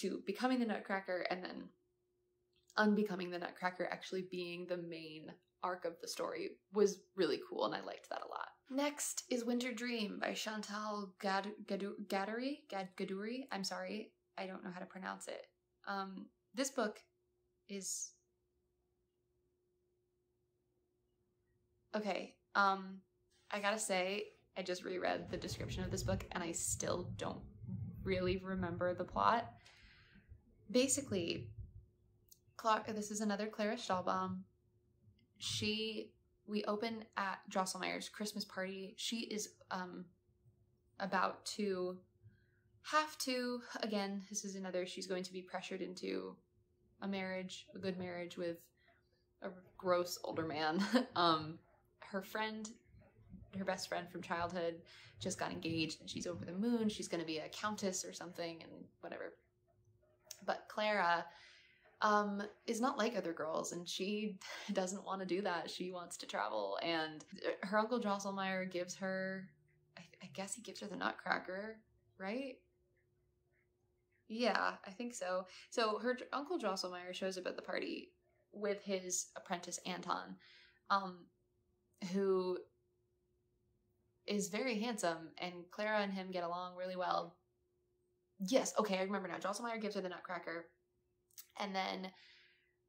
the Nutcracker, and then unbecoming the Nutcracker actually being the main arc of the story was really cool, and I liked that a lot. Next is Winterdream by Chantal Gadoury. I'm sorry, I don't know how to pronounce it. This book is... Okay, I gotta say, I just reread the description of this book and I still don't really remember the plot. Basically, this is another Clara Stahlbaum. We open at Drosselmeyer's Christmas party. She is about to have to, again, this is another, she's going to be pressured into a marriage, a good marriage with a gross older man. Her friend, her best friend from childhood, just got engaged and she's over the moon. She's going to be a countess or something and whatever. But Clara is not like other girls, and she doesn't want to do that. She wants to travel, and her uncle Drosselmeyer gives her, I guess he gives her the Nutcracker, right? Yeah, I think so. So her uncle Drosselmeyer shows up at the party with his apprentice Anton, who is very handsome, and Clara and him get along really well. Yes, okay, I remember now. Drosselmeyer gives her the Nutcracker, and then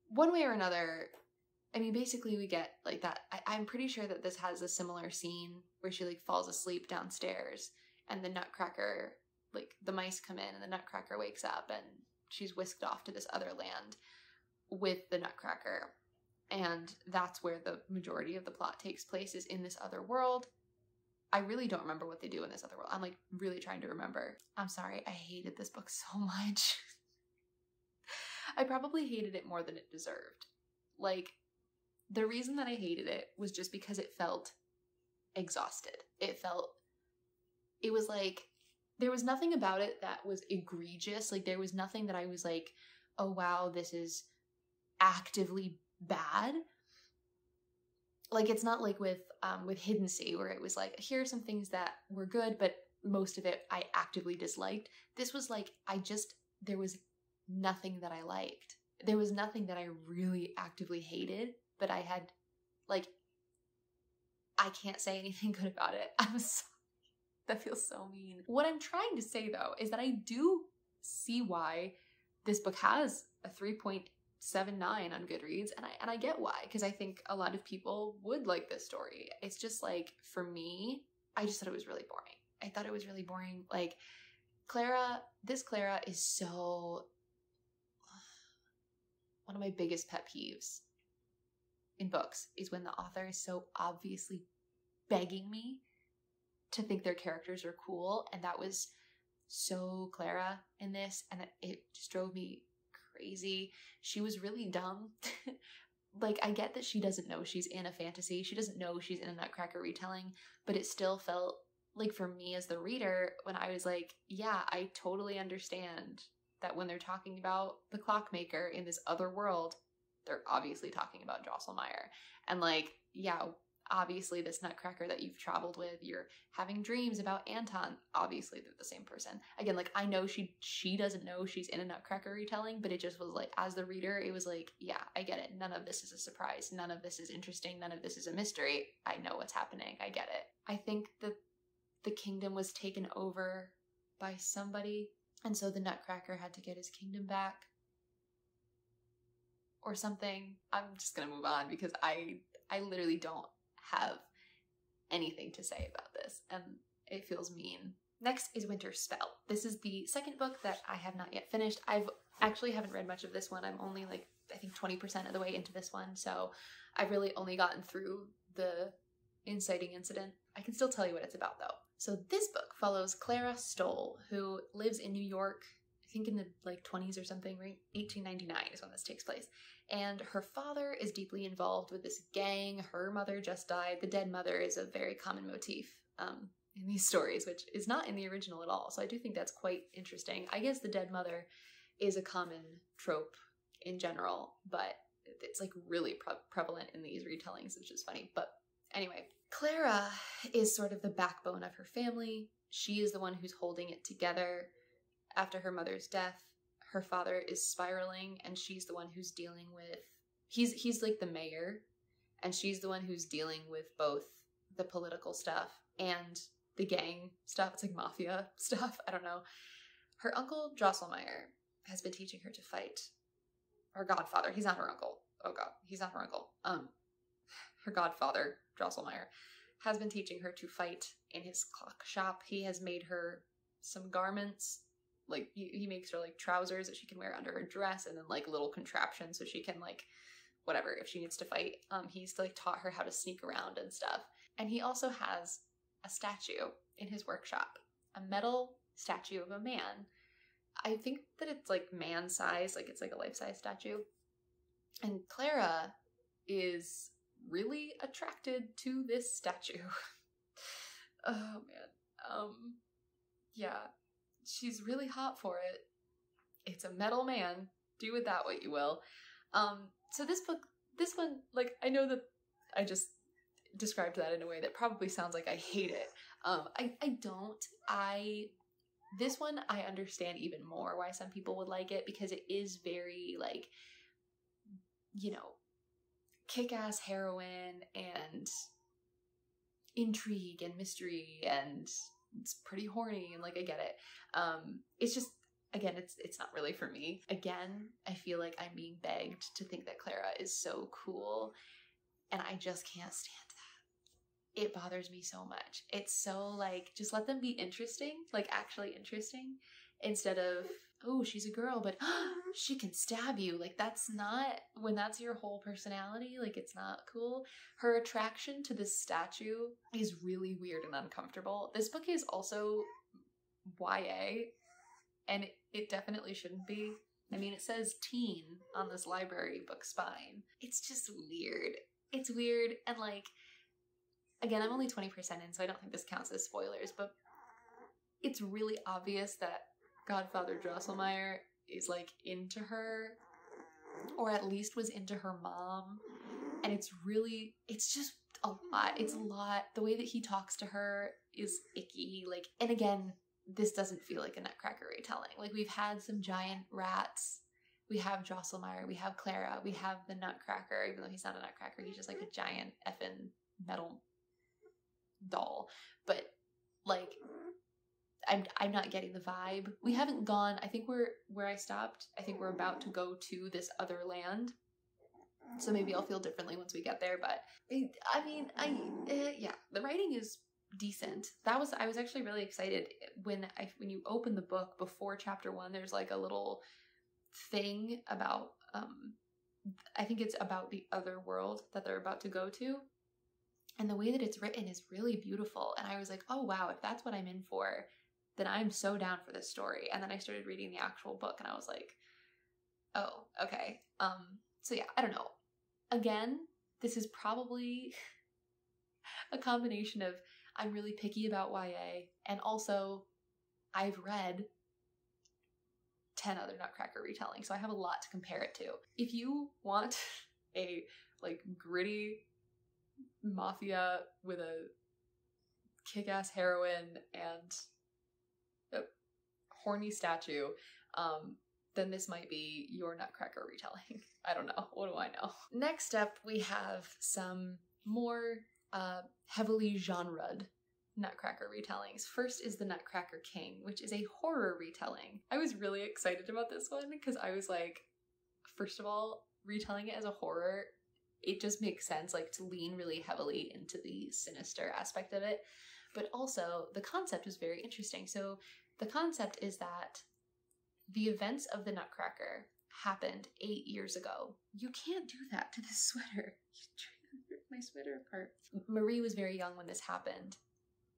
one way or another, I mean, basically we get like that. I'm pretty sure that this has a similar scene where she like falls asleep downstairs, and the Nutcracker, like the mice come in, and the Nutcracker wakes up, and she's whisked off to this other land with the Nutcracker. And that's where the majority of the plot takes place, is in this other world. I really don't remember what they do in this other world. I'm like really trying to remember. I'm sorry, I hated this book so much. I probably hated it more than it deserved. Like, the reason that I hated it was just because it felt exhausted. It was like, there was nothing about it that was egregious. Like, there was nothing that I was like, oh wow, this is actively bad. Like, it's not like with Hiddensee, where it was like, here are some things that were good, but most of it I actively disliked. This was like, there was nothing that I liked. There was nothing that I really actively hated, but I had, like, I can't say anything good about it. I'm sorry. That feels so mean. What I'm trying to say, though, is that I do see why this book has a 3.79 on Goodreads, and I get why, because I think a lot of people would like this story. It's just like, for me, I just thought it was really boring. I thought it was really boring. Like, this Clara is so... One of my biggest pet peeves in books is when the author is so obviously begging me to think their characters are cool, and that was so Clara in this, and it just drove me crazy. She was really dumb. Like, I get that she doesn't know she's in a fantasy. She doesn't know she's in a Nutcracker retelling, but it still felt like, for me as the reader, when I was like, yeah, I totally understand that when they're talking about the Clockmaker in this other world, they're obviously talking about Drosselmeyer. And like, yeah, obviously this Nutcracker that you've traveled with, you're having dreams about Anton. Obviously they're the same person. Again, like, I know she doesn't know she's in a Nutcracker retelling, but it just was like, as the reader, it was like, yeah, I get it. None of this is a surprise. None of this is interesting. None of this is a mystery. I know what's happening. I get it. I think that the kingdom was taken over by somebody, and so the Nutcracker had to get his kingdom back or something. I'm just gonna move on because I literally don't have anything to say about this, and it feels mean. Next is Winterspell. This is the second book that I have not yet finished. I've actually haven't read much of this one. I'm only like, I think 20% of the way into this one, so I've really only gotten through the inciting incident. I can still tell you what it's about, though. So this book follows Clara Stoll, who lives in New York, I think in the like 20s or something, right? 1899 is when this takes place. And her father is deeply involved with this gang. Her mother just died. The dead mother is a very common motif in these stories, which is not in the original at all. So I do think that's quite interesting. I guess the dead mother is a common trope in general, but it's like really prevalent in these retellings, which is funny. But anyway, Clara is sort of the backbone of her family. She is the one who's holding it together. After her mother's death, her father is spiraling, and she's the one who's dealing with... He's like the mayor, and she's the one who's dealing with both the political stuff and the gang stuff. It's like mafia stuff. I don't know. Her uncle Drosselmeyer has been teaching her to fight. Her godfather, he's not her uncle. Oh god, he's not her uncle. Her godfather, Drosselmeyer, has been teaching her to fight in his clock shop. He has made her some garments. Like, he makes her, like, trousers that she can wear under her dress, and then, like, little contraptions so she can, like, whatever, if she needs to fight. He's, like, taught her how to sneak around and stuff. And he also has a statue in his workshop. A metal statue of a man. I think that it's, like, man-size, like, it's, like, a life-size statue. And Clara is really attracted to this statue. Oh, man. Yeah. She's really hot for it. It's a metal man. Do with that what you will. So this one, like, I know that I just described that in a way that probably sounds like I hate it. I don't. This one, I understand even more why some people would like it, because it is very, like, you know, kick-ass heroine and intrigue and mystery, and it's pretty horny, and, like, I get it. It's just, again, it's not really for me. Again, I feel like I'm being begged to think that Clara is so cool, and I just can't stand that. It bothers me so much. It's so, like, just let them be interesting, like, actually interesting, instead of, oh, she's a girl, but she can stab you. Like, that's not, when that's your whole personality, like, it's not cool. Her attraction to this statue is really weird and uncomfortable. This book is also YA, and it definitely shouldn't be. I mean, it says teen on this library book spine. It's just weird. It's weird, and, like, again, I'm only 20% in, so I don't think this counts as spoilers, but it's really obvious that Godfather Drosselmeyer is, like, into her, or at least was into her mom, and it's just a lot. It's a lot. The way that he talks to her is icky, like, and again, this doesn't feel like a Nutcracker retelling. Like, we've had some giant rats, we have Drosselmeyer, we have Clara, we have the Nutcracker, even though he's not a Nutcracker, he's just, like, a giant effing metal doll, but, like, I'm not getting the vibe. We haven't gone, I think where I stopped, I think we're about to go to this other land, so maybe I'll feel differently once we get there, but yeah, the writing is decent. I was actually really excited when you open the book before chapter 1, there's, like, a little thing about, I think it's about the other world that they're about to go to, and the way that it's written is really beautiful, and I was like, oh wow, if that's what I'm in for, then I'm so down for this story. And then I started reading the actual book, and I was like, oh, okay. So yeah, I don't know. Again, this is probably a combination of I'm really picky about YA, and also I've read 10 other Nutcracker retellings, so I have a lot to compare it to. If you want a, like, gritty mafia with a kick-ass heroine and a horny statue, then this might be your Nutcracker retelling. I don't know. What do I know? Next up, we have some more heavily genred Nutcracker retellings. First is The Nutcracker King, which is a horror retelling. I was really excited about this one because I was like, first of all, retelling it as a horror, it just makes sense, like, to lean really heavily into the sinister aspect of it. But also, the concept is very interesting. So the concept is that the events of the Nutcracker happened 8 years ago. You can't do that to this sweater. You're trying to rip my sweater apart. Marie was very young when this happened,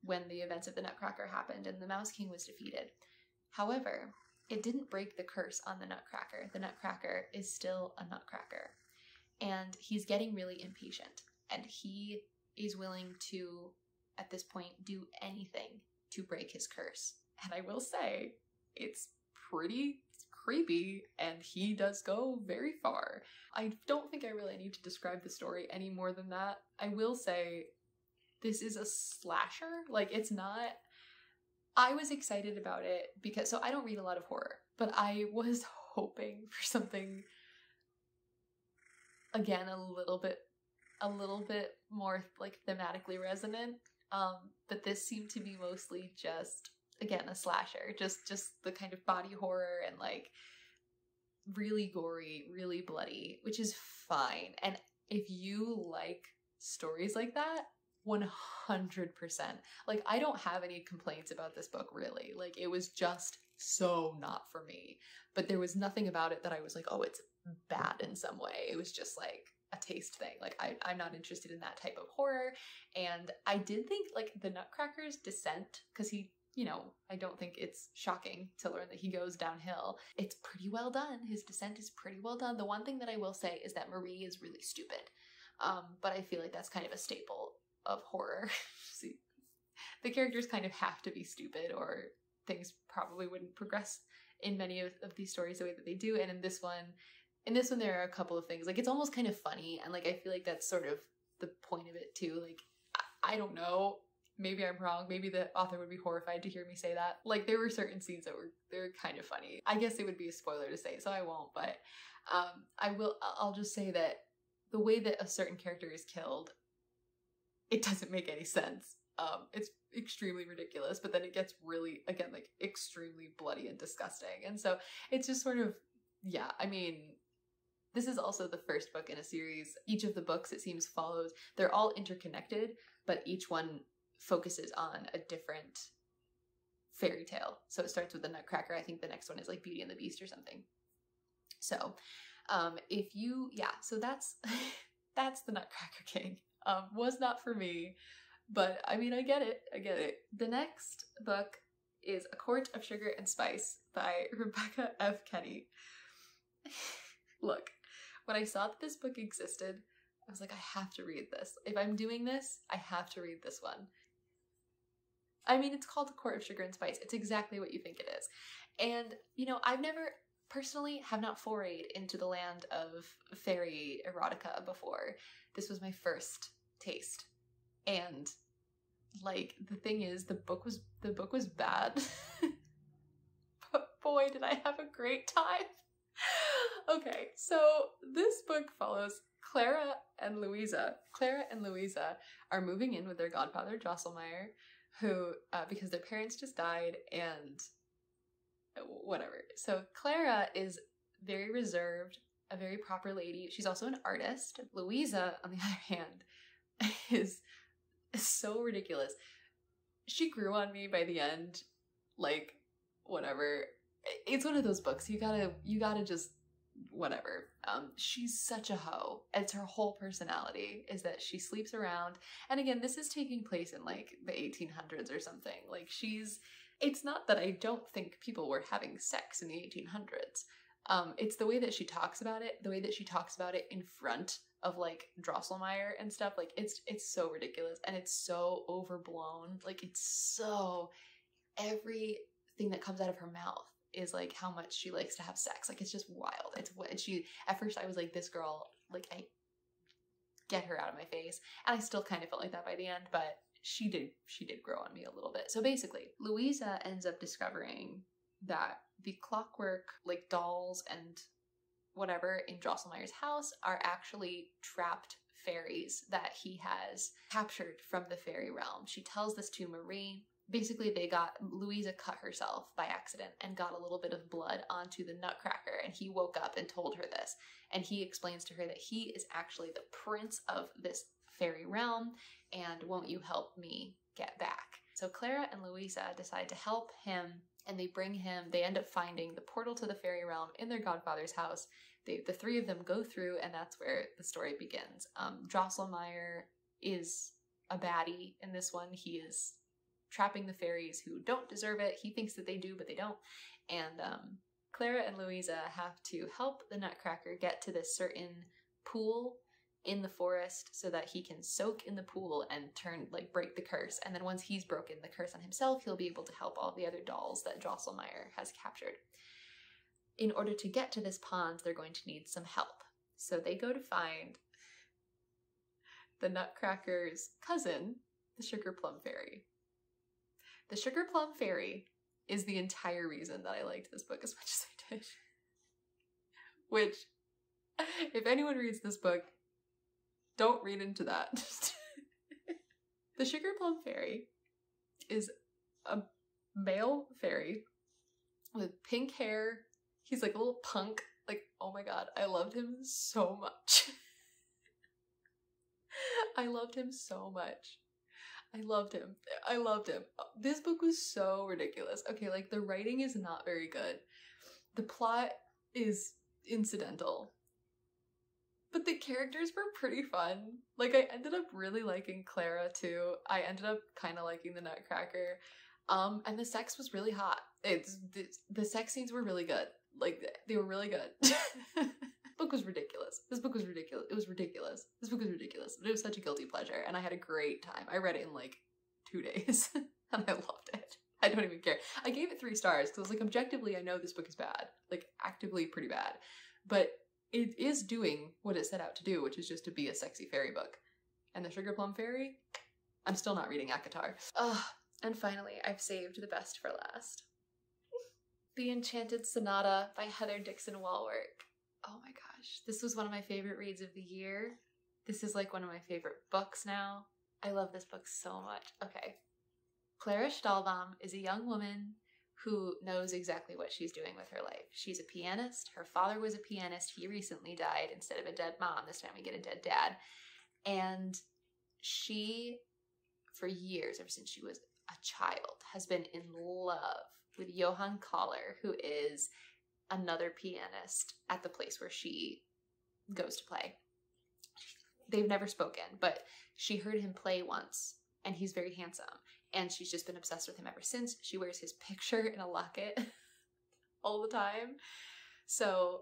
when the events of the Nutcracker happened, and the Mouse King was defeated. However, it didn't break the curse on the Nutcracker. The Nutcracker is still a Nutcracker. And he's getting really impatient. And he is willing to, at this point, do anything to break his curse. And I will say, it's pretty creepy, and he does go very far. I don't think I really need to describe the story any more than that. I will say, this is a slasher. Like, it's not... I was excited about it because... So I don't read a lot of horror, but I was hoping for something, again, a little bit more, like, thematically resonant. But this seemed to be mostly just, again, a slasher. Just the kind of body horror and, like, really gory, really bloody, which is fine. And if you like stories like that, 100%. Like, I don't have any complaints about this book, really. Like, it was just so not for me. But there was nothing about it that I was like, oh, it's bad in some way. It was just like a taste thing. Like, I'm not interested in that type of horror. And I did think, like, the Nutcracker's descent, because he, you know, I don't think it's shocking to learn that he goes downhill. It's pretty well done. His descent is pretty well done. The one thing that I will say is that Marie is really stupid. But I feel like that's kind of a staple of horror. See, the characters kind of have to be stupid or things probably wouldn't progress in many of these stories the way that they do. And in this one there are a couple of things. Like, it's almost kind of funny, and like I feel like that's sort of the point of it too. Like, I don't know, maybe I'm wrong, maybe the author would be horrified to hear me say that. Like, there were certain scenes that they're kind of funny. I guess it would be a spoiler to say, so I won't, but I'll just say that the way that a certain character is killed, it doesn't make any sense. It's extremely ridiculous, but then it gets really, again, like, extremely bloody and disgusting. And so it's just sort of, yeah, I mean, this is also the first book in a series. Each of the books, it seems, follows, they're all interconnected, but each one focuses on a different fairy tale. So it starts with the Nutcracker. I think the next one is like Beauty and the Beast or something. So so that's that's the Nutcracker King. Was not for me, but I mean, I get it. The next book is A Court of Sugar and Spice by Rebecca F. Kenney. Look, when I saw that this book existed, I was like, I have to read this. If I'm doing this, I have to read this one. I mean, it's called A Court of Sugar and Spice. It's exactly what you think it is. And, you know, I've never, personally, have not forayed into the land of fairy erotica before. This was my first taste. And, like, the thing is, the book was bad. But boy, did I have a great time. Okay, so this book follows Clara and Louisa. Clara and Louisa are moving in with their godfather, Drosselmeyer, who, because their parents just died and whatever. So Clara is very reserved, a very proper lady. She's also an artist. Louisa, on the other hand, is so ridiculous. She grew on me by the end, like, whatever. It's one of those books, you gotta just, whatever. She's such a hoe. It's her whole personality, is that she sleeps around. And again, this is taking place in, like, the 1800s or something. Like, it's not that I don't think people were having sex in the 1800s. It's the way that she talks about it, the way that she talks about it in front of, like, Drosselmeyer and stuff. Like, it's so ridiculous, and it's so overblown. Like, it's so, everything that comes out of her mouth is like how much she likes to have sex. Like, it's just wild. It's what at first I was like, this girl, like, I get her out of my face. And I still kind of felt like that by the end, but she did grow on me a little bit. So basically, Louisa ends up discovering that the clockwork, like, dolls and whatever in Drosselmeyer's house are actually trapped fairies that he has captured from the fairy realm. She tells this to Marie. Basically, Louisa cut herself by accident and got a little bit of blood onto the Nutcracker, and he woke up and told her this. And he explains to her that he is actually the prince of this fairy realm, and won't you help me get back? So Clara and Louisa decide to help him, and they end up finding the portal to the fairy realm in their godfather's house. The three of them go through, and that's where the story begins. Drosselmeyer is a baddie in this one. He is trapping the fairies who don't deserve it. He thinks that they do, but they don't. And Clara and Louisa have to help the Nutcracker get to this certain pool in the forest so that he can soak in the pool and break the curse. And then once he's broken the curse on himself, he'll be able to help all the other dolls that Drosselmeyer has captured. In order to get to this pond, they're going to need some help. So they go to find the Nutcracker's cousin, the Sugar Plum Fairy. The Sugar Plum Fairy is the entire reason that I liked this book as much as I did. Which, if anyone reads this book, don't read into that. The Sugar Plum Fairy is a male fairy with pink hair. He's like a little punk. Like, oh my god, I loved him so much. I loved him so much. I loved him. I loved him. This book was so ridiculous. Okay, like, the writing is not very good. The plot is incidental. But the characters were pretty fun. Like, I ended up really liking Clara, too. I ended up kind of liking the Nutcracker. And the sex was really hot. The sex scenes were really good. Like, they were really good. This book was ridiculous. This book was ridiculous. It was ridiculous. This book was ridiculous. But it was such a guilty pleasure, and I had a great time. I read it in, like, 2 days, and I loved it. I don't even care. I gave it 3 stars, because, like, objectively, I know this book is bad. Like, actively pretty bad. But it is doing what it set out to do, which is just to be a sexy fairy book. And the Sugar Plum Fairy? I'm still not reading Akatar. Ugh. And finally, I've saved the best for last. The Enchanted Sonata by Heather Dixon Wallwork. Oh my gosh. This was one of my favorite reads of the year. This is like one of my favorite books now. I love this book so much. Okay. Clara Stahlbaum is a young woman who knows exactly what she's doing with her life. She's a pianist. Her father was a pianist. He recently died instead of a dead mom. This time we get a dead dad. And she, for years, ever since she was a child, has been in love with Johann Kahler, who is another pianist at the place where she goes to play. They've never spoken, but she heard him play once, and he's very handsome. And she's just been obsessed with him ever since. She wears his picture in a locket all the time. So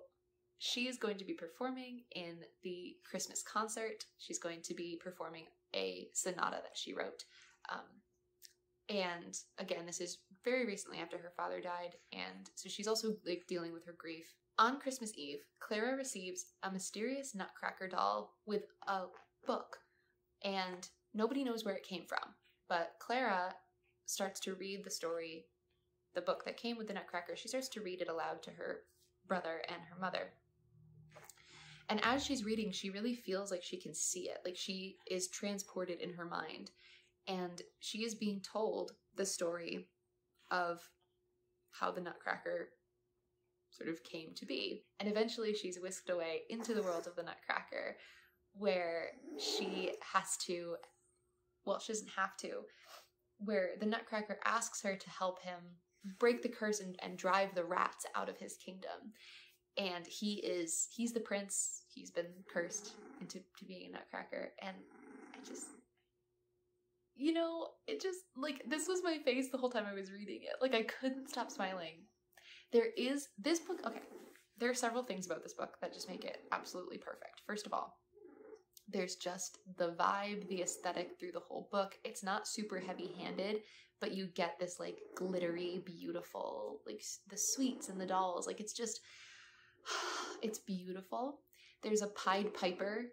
she is going to be performing in the Christmas concert. She's going to be performing a sonata that she wrote. And again, this is very recently after her father died. And so she's also like dealing with her grief. On Christmas Eve, Clara receives a mysterious Nutcracker doll with a book. And nobody knows where it came from. But Clara starts to read the story, the book that came with the Nutcracker. She starts to read it aloud to her brother and her mother. And as she's reading, she really feels like she can see it. Like she is transported in her mind. And she is being told the story of how the Nutcracker sort of came to be. And eventually she's whisked away into the world of the Nutcracker, where she has to, well, she doesn't have to, where the Nutcracker asks her to help him break the curse and drive the rats out of his kingdom. And he's the prince. He's been cursed into being a Nutcracker. And I just, you know, it just, like, this was my face the whole time I was reading it. Like, I couldn't stop smiling. There is, this book, okay, there are several things about this book that just make it absolutely perfect. First of all, there's just the vibe, the aesthetic through the whole book. It's not super heavy-handed, but you get this, like, glittery, beautiful, like, the sweets and the dolls. Like, it's just, it's beautiful. There's a Pied Piper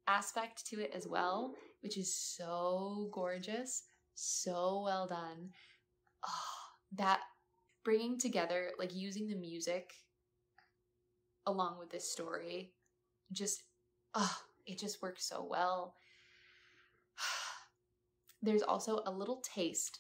aspect to it as well, which is so gorgeous, so well done. Oh, that bringing together, like, using the music along with this story, just, it just works so well. There's also a little taste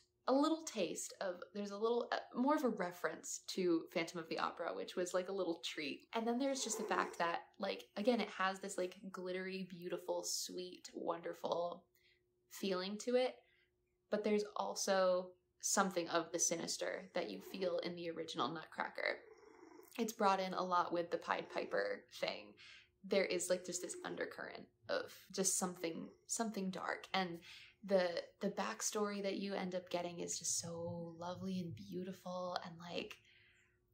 of, there's a little, more of a reference to Phantom of the Opera, which was like a little treat. And then there's just the fact that, like, again, it has this like glittery, beautiful, sweet, wonderful feeling to it, but there's also something of the sinister that you feel in the original Nutcracker. It's brought in a lot with the Pied Piper thing. There is like just this undercurrent of just something dark, and the backstory that you end up getting is just so lovely and beautiful. And like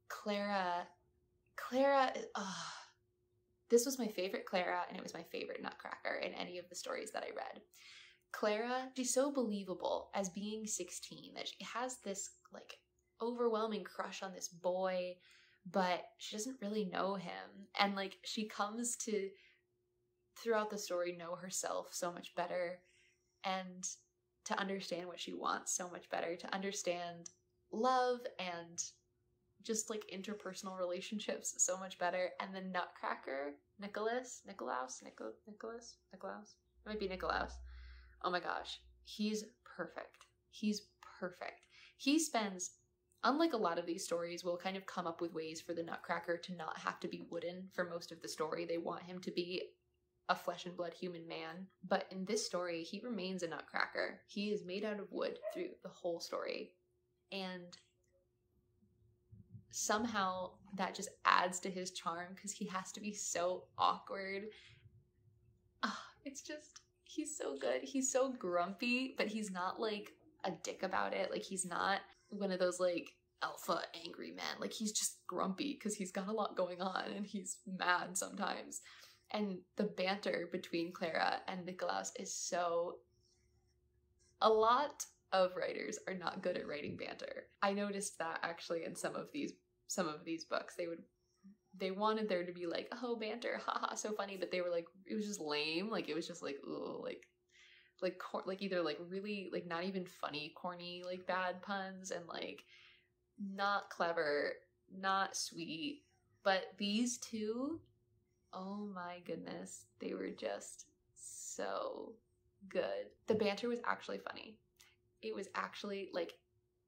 Clara, this was my favorite Clara, and it was my favorite Nutcracker in any of the stories that I read. Clara, she's so believable as being 16 that she has this like overwhelming crush on this boy, but she doesn't really know him. And like she comes to, throughout the story, know herself so much better, and to understand what she wants so much better, to understand love and just like interpersonal relationships so much better. And the Nutcracker, Nikolaus, it might be Nikolaus. Oh my gosh, he's perfect. He's perfect. He spends unlike a lot of these stories, will kind of come up with ways for the Nutcracker to not have to be wooden for most of the story. They want him to be a flesh and blood human man. But in this story, he remains a Nutcracker. He is made out of wood through the whole story. And somehow that just adds to his charm because he has to be so awkward. It's just, he's so good. He's so grumpy, but he's not like a dick about it. Like, he's not one of those like alpha angry men. Like, he's just grumpy because he's got a lot going on and he's mad sometimes. And the banter between Clara and Nikolaus is so... A lot of writers are not good at writing banter. I noticed that actually in some of these books. They wanted there to be like, oh, banter, haha, so funny, but they were like, it was just lame. Like, it was just like, ooh, like either like really like not even funny, corny, like bad puns, and like not clever, not sweet. But these two, oh my goodness, they were just so good. The banter was actually funny. It was actually like,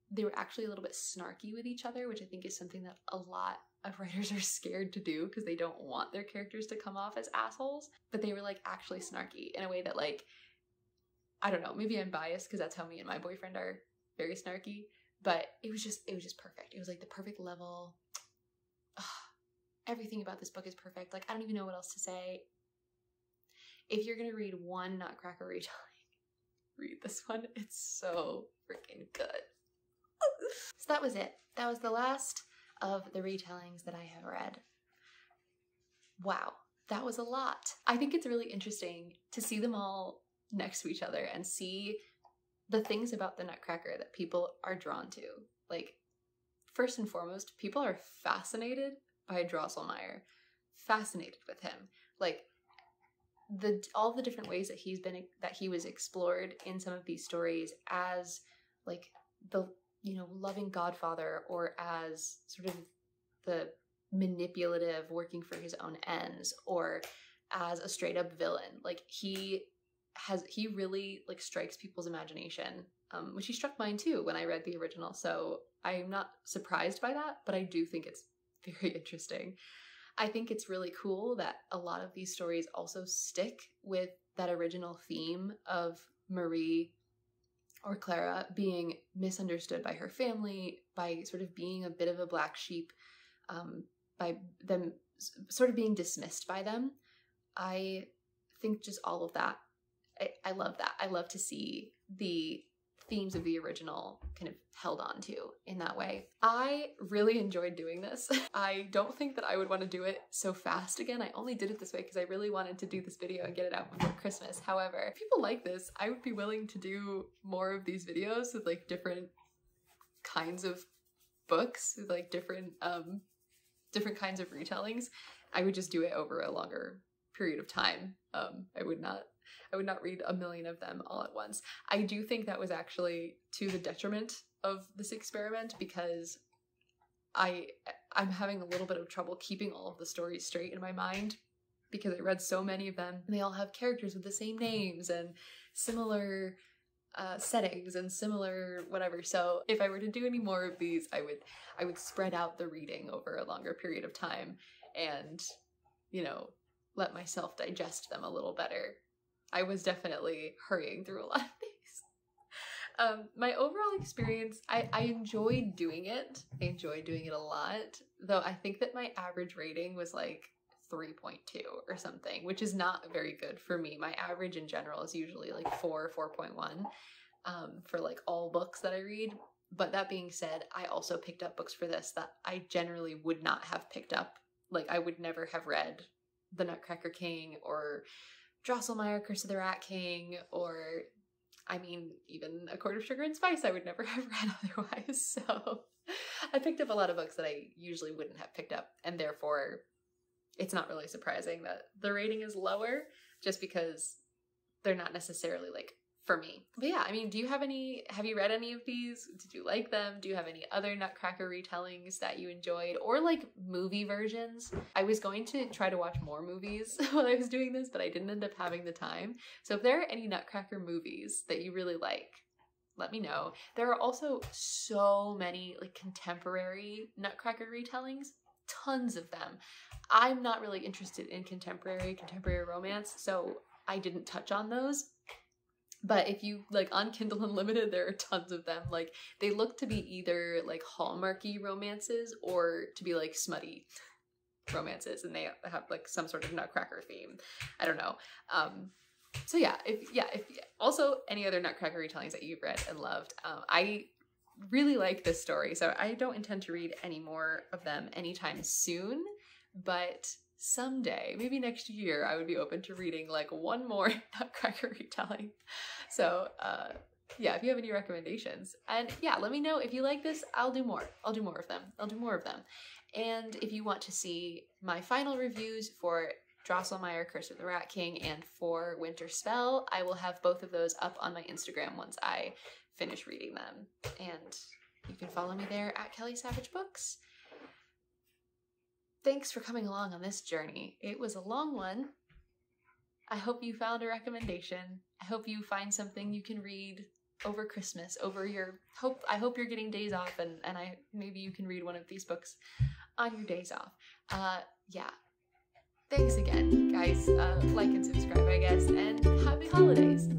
they were actually a little bit snarky with each other, which I think is something that a lot of writers are scared to do because they don't want their characters to come off as assholes. But they were like actually snarky in a way that, like, I don't know, maybe I'm biased because that's how me and my boyfriend are, very snarky. But it was just perfect. It was like the perfect level. Ugh, everything about this book is perfect. Like, I don't even know what else to say. If you're gonna read one Nutcracker retelling, read this one. It's so freaking good. So that was it. That was the last of the retellings that I have read. Wow, that was a lot. I think it's really interesting to see them all next to each other and see the things about the Nutcracker that people are drawn to. Like, first and foremost, people are fascinated by Drosselmeyer. Fascinated with him. Like, all the different ways that he was explored in some of these stories as like the, you know, loving godfather, or as sort of the manipulative, working for his own ends, or as a straight up villain. Like, he really like strikes people's imagination, which he struck mine too when I read the original. So I'm not surprised by that, but I do think it's very interesting. I think it's really cool that a lot of these stories also stick with that original theme of Marie or Clara being misunderstood by her family, by sort of being a bit of a black sheep, by them sort of being dismissed by them. I think just all of that, I love that. I love to see the themes of the original kind of held on to in that way. I really enjoyed doing this. I don't think that I would want to do it so fast again. I only did it this way because I really wanted to do this video and get it out before Christmas. However, if people like this, I would be willing to do more of these videos with like different kinds of books, with like different kinds of retellings. I would just do it over a longer period of time. I would not read a million of them all at once. I do think that was actually to the detriment of this experiment, because I'm having a little bit of trouble keeping all of the stories straight in my mind, because I read so many of them and they all have characters with the same names and similar settings and similar whatever. So if I were to do any more of these, I would spread out the reading over a longer period of time and, you know, let myself digest them a little better. I was definitely hurrying through a lot of these. My overall experience, I enjoyed doing it. I enjoyed doing it a lot, though I think that my average rating was like 3.2 or something, which is not very good for me. My average in general is usually like 4.1 for like all books that I read. But that being said, I also picked up books for this that I generally would not have picked up. Like, I would never have read The Nutcracker King or Drosselmeyer, Curse of the Rat King, or, I mean, even A Quart of Sugar and Spice I would never have read otherwise. So I picked up a lot of books that I usually wouldn't have picked up, and therefore it's not really surprising that the rating is lower, just because they're not necessarily like for me. But yeah, I mean, have you read any of these? Did you like them? Do you have any other Nutcracker retellings that you enjoyed, or like movie versions? I was going to try to watch more movies while I was doing this, but I didn't end up having the time. So if there are any Nutcracker movies that you really like let me know. There are also so many like contemporary Nutcracker retellings, tons of them. I'm not really interested in contemporary romance, so I didn't touch on those. But if you like on Kindle Unlimited, there are tons of them. Like they look to be either like Hallmarky romances or to be like smutty romances, and they have like some sort of Nutcracker theme. I don't know. So yeah, if also any other Nutcracker retellings that you've read and loved. I really like this story, so I don't intend to read any more of them anytime soon, but someday, maybe next year, I would be open to reading like one more Nutcracker retelling. So yeah, if you have any recommendations, and yeah, let me know if you like this. I'll do more of them. And if you want to see my final reviews for Drosselmeyer, Curse of the Rat King, and for Winterspell, I will have both of those up on my Instagram once I finish reading them. And you can follow me there at Kelly Savage Books. Thanks for coming along on this journey. It was a long one. I hope you found a recommendation. I hope you find something you can read over Christmas, I hope you're getting days off, and maybe you can read one of these books on your days off. Yeah. Thanks again, guys. Like and subscribe, I guess, and happy holidays.